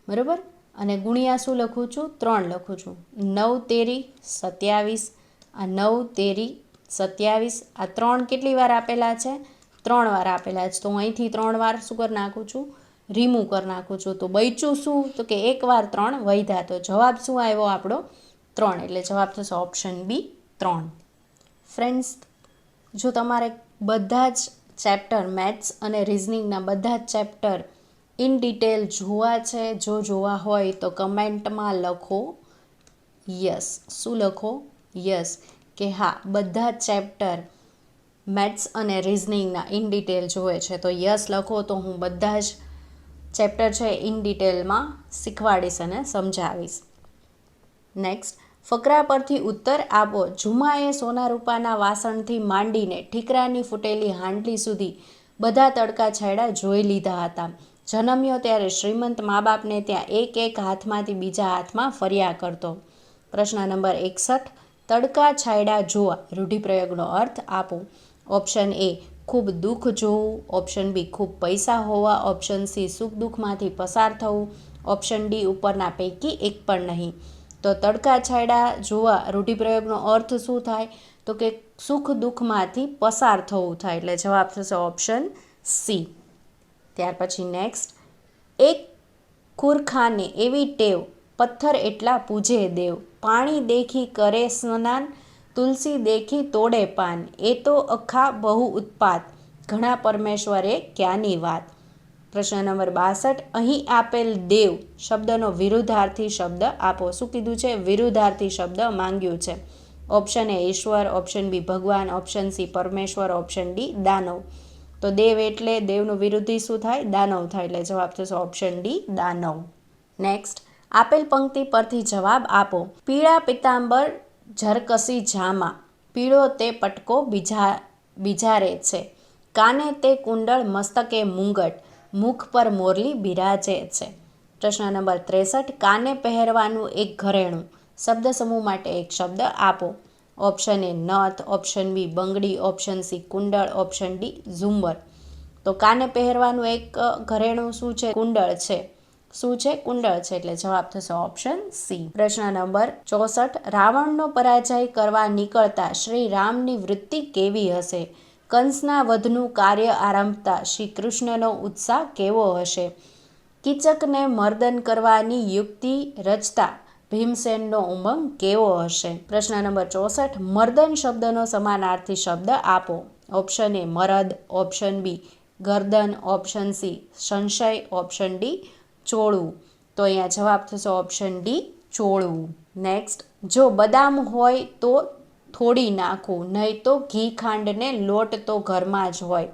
બરાબર? અને ગુણ્યા શું લખું છું? 3 લખું છું. 9 તેરી 27. આ 9 તેરી 27. આ 3 કેટલી વાર આપેલા છે? 3 વાર આપેલા છે. તો હું અહીંથી 3 વાર શું કરી નાખું છું? રિમૂવ કરી નાખું છું. તો બચ્યું શું? તો કે 1 વાર 3 વધ્યા. તો જવાબ શું આવ્યો આપણો? 3. એટલે જવાબ થશે ઓપ્શન બી, 3. ફ્રેન્ડ્સ, જો તમારે બધા જ ચેપ્ટર મેથ્સ અને રિઝનિંગના બધા જ ચેપ્ટર ઇન ડિટેલ જોવા છે, જો જોવા હોય તો કમેન્ટમાં લખો યસ. શું લખો? યસ. કે હા, બધા જ ચેપ્ટર મેથ્સ અને રિઝનિંગના ઇન ડિટેલ જોવે છે તો યસ લખો. તો હું બધા જ ચેપ્ટર છે ઇન ડિટેલમાં શીખવાડીશ અને સમજાવીશ. નેક્સ્ટ, ફકરા પરથી ઉત્તર આપો. ઝુમાએ સોના રૂપાના વાસણથી માંડીને ઠીકરાની ફૂટેલી હાંડલી સુધી બધા તડકા છાંયડા જોઈ લીધા હતા. જન્મ્યો ત્યારે શ્રીમંત મા બાપને ત્યાં એક એક હાથમાંથી બીજા હાથમાં ફર્યા કરતો. પ્રશ્ન નંબર 61, તડકા છાંયડા જોવા રૂઢિપ્રયોગનો અર્થ આપો. ઓપ્શન એ, ખૂબ દુઃખ જોવું. ઓપ્શન બી, ખૂબ પૈસા હોવા. ઓપ્શન સી, સુખ દુઃખમાંથી પસાર થવું. ઓપ્શન ડી, ઉપરના પૈકી એક પણ નહીં. તો તડકા છાંયડા જોવા રૂઢિપ્રયોગનો અર્થ શું થાય? તો કે સુખ દુઃખમાંથી પસાર થવું થાય. એટલે જવાબ થશે ઓપ્શન સી. ત્યાર પછી નેક્સ્ટ, એક ખૂરખાને એવી ટેવ, પથ્થર એટલા પૂજે દેવ. પાણી દેખી કરે સ્નાન, તુલસી દેખી તોડે પાન. એ તો અખા બહુ ઉત્પાત, ઘણા પરમેશ્વરે ક્યાંની વાત. પ્રશ્ન નંબર 62, અહીં આપેલ દેવ શબ્દનો વિરુદ્ધાર્થી શબ્દ આપો. શું કીધું છે? વિરુદ્ધાર્થી શબ્દ માંગ્યું છે. ઓપ્શન એ ઈશ્વર. ઓપ્શન બી ભગવાન. ઓપ્શન સી પરમેશ્વર. ઓપ્શન ડી દાનવ. તો દેવ એટલે દેવનું વિરુદ્ધી શું થાય? દાનવ થાય. એટલે જવાબ થશે ઓપ્શન ડી દાનવ. નેક્સ્ટ, આપેલ પંક્તિ પરથી જવાબ આપો. પીળા પિતાંબર ઝરકસી જામા, પીળો તે પટકો બિજારે છે. કાને તે કુંડળ, મસ્તકે મુંગટ, મુખ પર મોરલી બિરાજે છે. પ્રશ્ન નંબર 63, કાને પહેરવાનું એક ઘરેણું. શબ્દ સમૂહ માટે એક શબ્દ આપો. ઓપ્શન એ નથ. ઓપ્શન બી બંગડી. ઓપ્શન સી કુંડળ. ઓપ્શન ડી ઝુંબર. તો કાને પહેરવાનું એક ઘરેણું શું છે? કુંડળ છે. શું છે? કુંડળ છે. એટલે જવાબ થશે ઓપ્શન સી. પ્રશ્ન નંબર 64, રાવણનો પરાજય કરવા નીકળતા શ્રી રામની વૃત્તિ કેવી હશે? કંસના વધનું કાર્ય આરંભતા શ્રી કૃષ્ણનો ઉત્સાહ કેવો હશે? કીચકને મર્દન કરવાની યુક્તિ રચતા ભીમસેનનો ઉમંગ કેવો હશે? પ્રશ્ન નંબર 64, મર્દન શબ્દનો સમાનાર્થી શબ્દ આપો. ઓપ્શન એ મરદ. ઓપ્શન બી ગરદન. ઓપ્શન સી સંશય. ઓપ્શન ડી ચોળવું. તો અહીંયા જવાબ થશે ઓપ્શન ડી ચોળવું. નેક્સ્ટ, જો બદામ હોય તો થોડી નાખું, નહીં તો ઘી ખાંડને લોટ તો ઘરમાં જ હોય.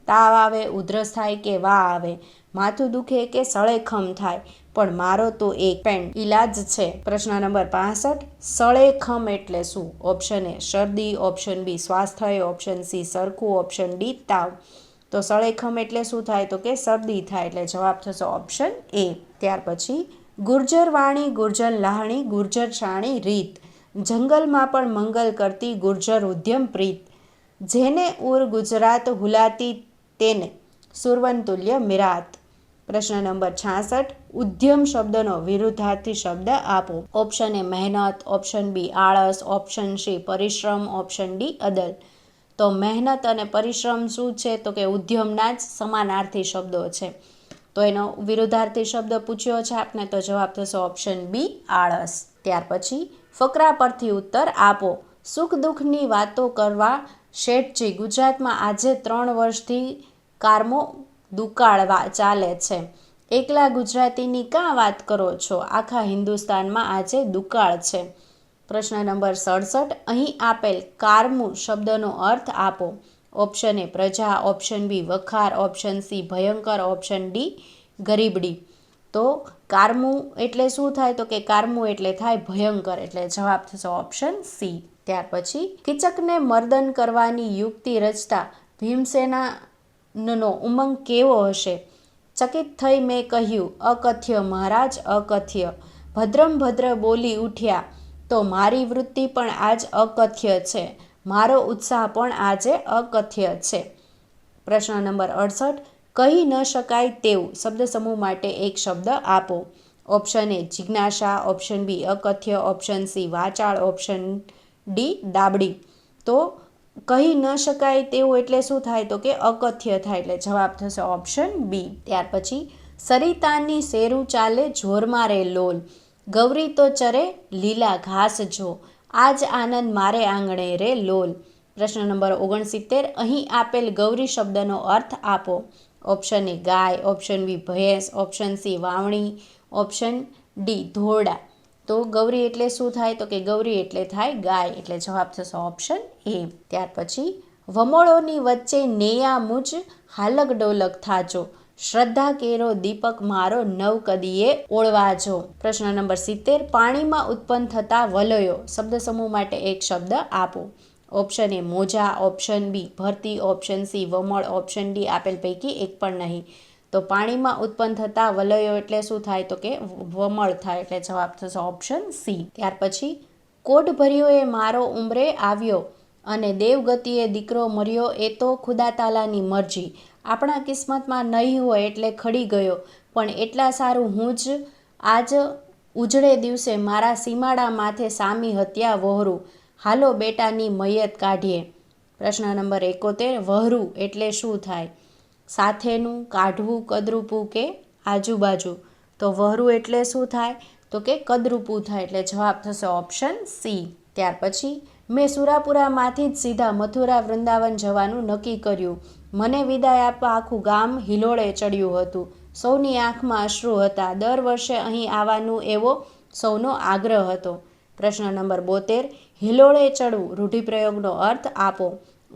તાવ આવે, ઉધરસ થાય કે વા આવે, માથું દુખે કે સળેખમ થાય, પણ મારો તો એક ઈલાજ છે. પ્રશ્ન નંબર 65, સળેખમ એટલે શું? ઓપ્શન એ શરદી. ઓપ્શન બી સ્વાસ્થ્ય. ઓપ્શન સી સરખું. ઓપ્શન ડી તાવ. તો સળેખમ એટલે શું થાય? તો કે શરદી થાય. એટલે જવાબ થશે ઓપ્શન એ. ત્યાર પછી ગુર્જર વાણી ગુર્જર લાહણી ગુર્જર છાણી રીત, જંગલમાં પણ મંગલ કરતી ગુર્જર ઉદ્યમ પ્રીત, જેને ઉર ગુજરાત હુલાતી તેને સુરવન તુલ્ય મિરાત. પ્રશ્ન નંબર 66, ઉદ્યમ શબ્દનો વિરુદ્ધાર્થી શબ્દ આપો. ઓપ્શન એ મહેનત, ઓપ્શન બી આળસ, ઓપ્શન સી પરિશ્રમ, ઓપ્શન ડી અદલ. તો મહેનત અને પરિશ્રમ શું છે? તો કે ઉદ્યમના જ સમાનાર્થી શબ્દો છે. તો એનો વિરુદ્ધાર્થી શબ્દ પૂછ્યો છે આપને, તો જવાબ થશે ઓપ્શન બી આળસ. ત્યાર પછી ફકરા પરથી ઉત્તર આપો. સુખ દુઃખની વાતો કરવા શેઠજી, ગુજરાતમાં આજે 3 વર્ષથી કારમો દુકાળ ચાલે છે. એકલા ગુજરાતીની કાં વાત કરો છો? આખા હિન્દુસ્તાનમાં આજે દુકાળ છે. પ્રશ્ન નંબર 67, અહીં આપેલ કારમું શબ્દનો અર્થ આપો. ઓપ્શન એ પ્રજા, ઓપ્શન બી વખાર, ઓપ્શન સી ભયંકર, ઓપ્શન ડી ગરીબડી. તો કારમું એટલે શું થાય? તો કે કારમું એટલે થાય ભયંકર, એટલે જવાબ થશે ઓપ્શન સી. ત્યાર પછી કીચકને મર્દન કરવાની યુક્તિ રચતા ભીમસેનનો ઉમંગ કેવો હશે? ચકિત થઈ મેં કહ્યું, અકથ્ય મહારાજ અકથ્ય. ભદ્રમ ભદ્ર બોલી ઉઠ્યા, તો મારી વૃત્તિ પણ આજ અકથ્ય છે, મારો ઉત્સાહ પણ આજે અકથ્ય છે. પ્રશ્ન નંબર 68, કહી ન શકાય તેવું શબ્દ સમૂહ માટે એક શબ્દ આપો. ઓપ્શન એ જિજ્ઞાસા, ઓપ્શન બી અકથ્ય, ઓપ્શન સી વાચાળ, ઓપ્શન ડી દાબડી. તો કહી ન શકાય તેવું એટલે શું થાય? તો કે અકથ્ય થાય, એટલે જવાબ થશે ઓપ્શન બી. ત્યાર પછી સરિતાની શેરું ચાલે જોરમાં રે લોલ, ગૌરી તો ચરે લીલા ઘાસ જો, આજ આનંદ મારે આંગણે રે લોલ. પ્રશ્ન નંબર 69, અહીં આપેલ ગૌરી શબ્દનો અર્થ આપો. ઓપ્શન એ ગાય, ઓપ્શન બી ભેંસ, ઓપ્શન સી વાવણી, ઓપ્શન ડી ધોરડા. તો ગૌરી એટલે શું થાય? તો કે ગૌરી એટલે થાય ગાય, એટલે જવાબ થશે ઓપ્શન એ. ત્યાર પછી વમળોની વચ્ચે નેયા મુજ હાલક ડોલક થાજો, શ્રદ્ધા કેરો દીપક મારો નવ કદીએ ઓળવાજો. પ્રશ્ન નંબર 70, પાણીમાં ઉત્પન્ન થતા વલયો શબ્દ સમૂહ માટે એક શબ્દ આપો. ઓપ્શન એ મોજા, ઓપ્શન બી ભરતી, ઓપ્શન સી વમળ, ઓપ્શન ડી આપેલ પૈકી એક પણ નહીં. તો પાણીમાં ઉત્પન્ન થતા વલયો એટલે શું થાય? તો કે વમળ થાય, એટલે જવાબ થશે ઓપ્શન સી. ત્યાર પછી કોઢ ભર્યો એ મારો ઉંમરે આવ્યો અને દેવગતિએ દીકરો મર્યો, એ તો ખુદા તાલાની મરજી, આપણા કિસ્મતમાં નહીં હોય એટલે ખડી ગયો, પણ એટલા સારું હું જ આજ ઉજળે દિવસે મારા સીમાડા માથે સામી હત્યા વહોરું, હાલો બેટાની મૈયત કાઢીએ. પ્રશ્ન નંબર 71, વહરું એટલે શું થાય? સાથેનું, કાઢવું, કદરૂપું કે આજુબાજુ. તો વહરું એટલે શું થાય? તો કે કદરૂપું થાય, એટલે જવાબ થશે ઓપ્શન સી. ત્યાર પછી મેં સુરાપુરામાંથી જ સીધા મથુરા વૃંદાવન જવાનું નક્કી કર્યું, મને વિદાય આપવા આખું ગામ હિલોળે ચડ્યું હતું, સૌની આંખમાં અશ્રુ હતા, દર વર્ષે અહીં આવવાનું એવો સૌનો આગ્રહ હતો. પ્રશ્ન નંબર 72, હિલોળે ચડવું રૂઢિપ્રયોગનો અર્થ આપો.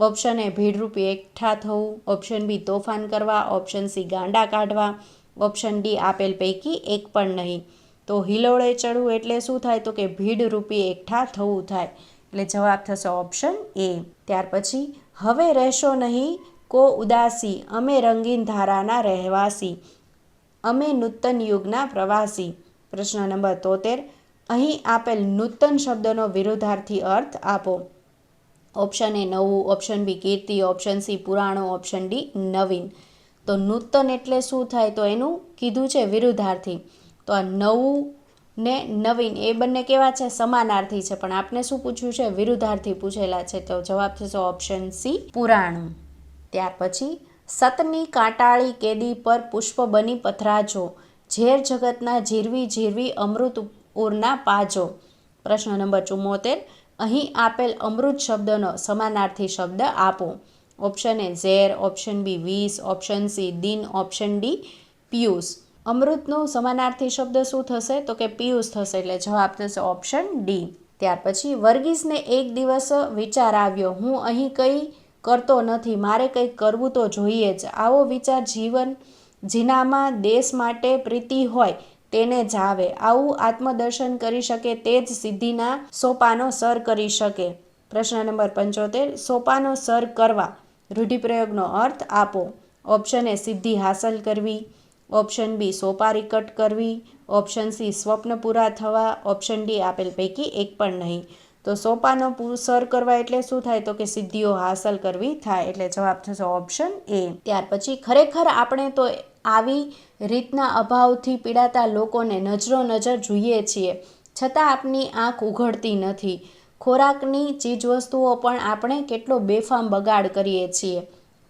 ઓપ્શન એ ભીડરૂપી એકઠા થવું, ઓપ્શન બી તોફાન કરવા, ઓપ્શન સી ગાંડા કાઢવા, ઓપ્શન ડી આપેલ પૈકી એક પણ નહીં. તો હિલોળે ચડવું એટલે શું થાય? તો કે ભીડરૂપી એકઠા થવું થાય, એટલે જવાબ થશે ઓપ્શન એ. ત્યાર પછી હવે રહેશો નહીં કો ઉદાસી, અમે રંગીન ધારાના રહેવાસી, અમે નૂતન યુગના પ્રવાસી. પ્રશ્ન નંબર 73, અહીં આપેલ નૂતન શબ્દનો વિરુદ્ધાર્થી અર્થ આપો. ઓપ્શન એ નવું, ઓપ્શન બી કીર્તિ, ઓપ્શન સી પુરાણો, ઓપ્શન ડી નવીન. તો નૂતન એટલે શું થાય? તો એનું કીધું છે વિરુદ્ધાર્થી. તો આ નવું ને નવીન એ બંને કેવા છે? સમાનાર્થી છે, પણ આપને શું પૂછ્યું છે? વિરુદ્ધાર્થી પૂછેલા છે, તો જવાબ થશે ઓપ્શન સી પુરાણું. ત્યાર પછી સતની કાંટાળી કેદી પર પુષ્પ બની પથરાજો, ઝેર જગતના ઝીરવી ઝીરવી અમૃત ઉરના પાજો. પ્રશ્ન નંબર 74, અહીં આપેલ અમૃત શબ્દનો સમાનાર્થી શબ્દ આપો. ઓપ્શન એ ઝેર, ઓપ્શન બી વિષ, ઓપ્શન સી દિન, ઓપ્શન ડી પિયુષ. અમૃતનું સમાનાર્થી શબ્દ શું થશે? તો કે પિયુષ થશે, એટલે જવાબ થશે ઓપ્શન ડી. ત્યાર પછી વર્ગીસને એક દિવસ વિચાર આવ્યો, હું અહીં કંઈ કરતો નથી, મારે કંઈક કરવું તો જોઈએ જ, આવો વિચાર જીનામાં દેશ માટે પ્રીતિ હોય તેને જ આવે, આવું આત્મદર્શન કરી શકે તે જ સિદ્ધિના સોપાનો સર કરી શકે. પ્રશ્ન નંબર 75, સોપાનો સર કરવા રૂઢિપ્રયોગનો અર્થ આપો. ઓપ્શન એ સિદ્ધિ હાંસલ કરવી, ઓપ્શન બી સોપારી કટ કરવી, ઓપ્શન સી સ્વપ્ન પૂરા થવા, ઓપ્શન ડી આપેલ પૈકી એક પણ નહીં. તો સોપાનો સર કરવા એટલે શું થાય તો કે સિદ્ધિઓ હાંસલ કરવી થાય, એટલે જવાબ થશે ઓપ્શન એ. ત્યાર પછી ખરેખર આપણે તો આવી રીતના અભાવથી પીડાતા લોકોને નજરો નજર જોઈએ છીએ, છતાં આપની આંખ ઉઘડતી નથી. ખોરાકની ચીજવસ્તુઓ પણ આપણે કેટલો બેફામ બગાડ કરીએ છીએ.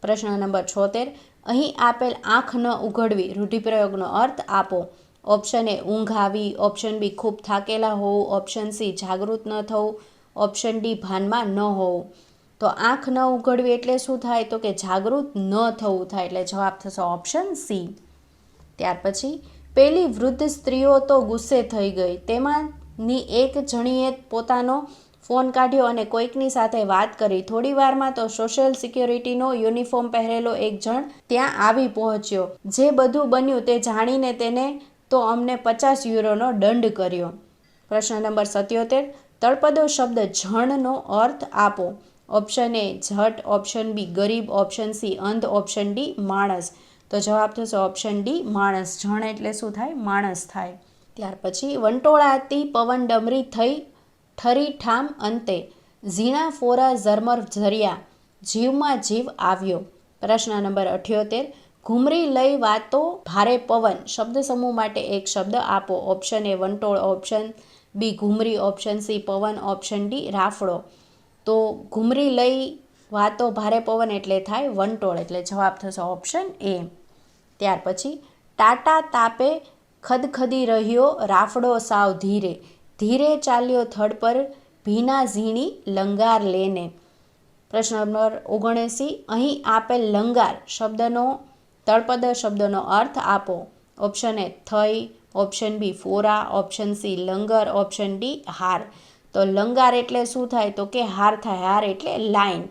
પ્રશ્ન નંબર 76, અહીં આપેલ આંખ ન ઉઘડવી રૂઢિપ્રયોગનો અર્થ આપો. ઓપ્શન એ ઊંઘ આવી, ઓપ્શન બી ખૂબ થાકેલા હોવું, ઓપ્શન સી જાગૃત ન થવું, ઓપ્શન ડી ભાનમાં ન હોવું. તો આંખ ન ઉઘડવી એટલે શું થાય તો કે જાગૃત ન થવું થાય, એટલે જવાબ થશે ઓપ્શન સી. ત્યાર પછી પેલી વૃદ્ધ સ્ત્રીઓ તો ગુસ્સે થઈ ગઈ. તેમાંની એક જણીએ પોતાનો ફોન કાઢ્યો અને કોઈકની સાથે વાત કરી. થોડી વારમાં તો સોશિયલ સિક્યોરિટીનો યુનિફોર્મ પહેરેલો એક જણ ત્યાં આવી પહોંચ્યો. જે બધું બન્યું તે જાણીને તેને તો અમને 50 યુરોનો દંડ કર્યો. પ્રશ્ન નંબર 77, તળપદો શબ્દ જણનો અર્થ આપો. ઓપ્શન એ જટ, ઓપ્શન બી ગરીબ, ઓપ્શન સી અંધ, ઓપ્શન ડી માણસ. તો જવાબ થશે ઓપ્શન ડી માણસ. જણ એટલે શું થાય? માણસ થાય. ત્યાર પછી વંટોળાતી પવન ડમરી થઈ ઠરી ઠામ અંતે, ઝીણા ફોરા ઝરમર ઝર્યા, જીવમાં જીવ આવ્યો. પ્રશ્ન નંબર 78, ઘૂમરી લઈ વાતો ભારે પવન શબ્દ સમૂહ માટે એક શબ્દ આપો. ઓપ્શન એ વંટોળ, ઓપ્શન બી ઘૂમરી, ઓપ્શન સી પવન, ઓપ્શન ડી રાફડો. તો ઘૂમરી લઈ વાતો ભારે પવન એટલે થાય વંટોળ, એટલે જવાબ થશે ઓપ્શન એ. ત્યાર પછી ટાટા તાપે ખદખદી રહ્યો રાફડો સાવ ધીરે, ધીરે ચાલ્યો થડ પર ભીના ઝીણી લંગાર લેને. પ્રશ્ન નંબર 79, અહીં આપેલ લંગાર શબ્દનો તળપદ શબ્દનો અર્થ આપો. ઓપ્શન એ થઈ, ઓપ્શન બી ફોરા, ઓપ્શન સી લંગર, ઓપ્શન ડી હાર. તો લંગાર એટલે શું થાય તો કે હાર થાય. હાર એટલે લાઈન,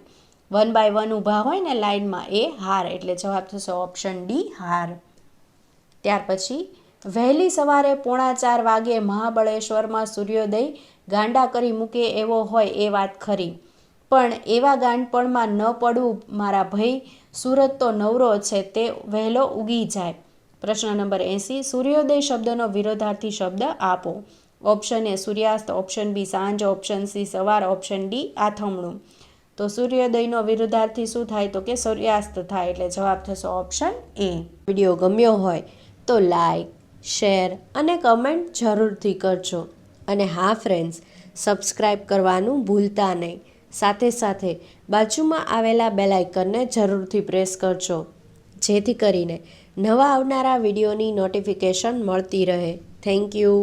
1 by 1 ઊભા હોય ને લાઈનમાં, એ હાર, એટલે જવાબ થશે ઓપ્શન ડી હાર. ત્યાર પછી વહેલી સવારે 3:45 વાગે મહાબળેશ્વરમાં સૂર્યોદય ગાંડા કરી મૂકે એવો હોય એ વાત ખરી, પણ એવા ગાંડપણમાં ન પડવું મારા ભઈ, સુરત તો નવરો છે તે વહેલો ઉગી જાય. પ્રશ્ન નંબર 80, સૂર્યોદય શબ્દનો વિરોધાર્થી શબ્દ આપો. ઓપ્શન એ સૂર્યાસ્ત, ઓપ્શન બી સાંજ, ઓપ્શન સી સવાર, ઓપ્શન ડી આથમણું. તો સૂર્યોદયનો વિરોધાર્થી શું થાય તો કે સૂર્યાસ્ત થાય, એટલે જવાબ થશે ઓપ્શન એ. વિડીયો ગમ્યો હોય તો લાઈક, શેર અને કમેન્ટ જરૂરથી કરજો. અને હા ફ્રેન્ડ્સ, સબસ્ક્રાઈબ કરવાનું ભૂલતા નહીં. સાથે સાથે બાજુમાં આવેલા બેલ આઇકનને જરૂરથી પ્રેસ કરજો, જેથી કરીને નવા આવનારા વિડીયોની નોટિફિકેશન મળતી રહે. Thank you.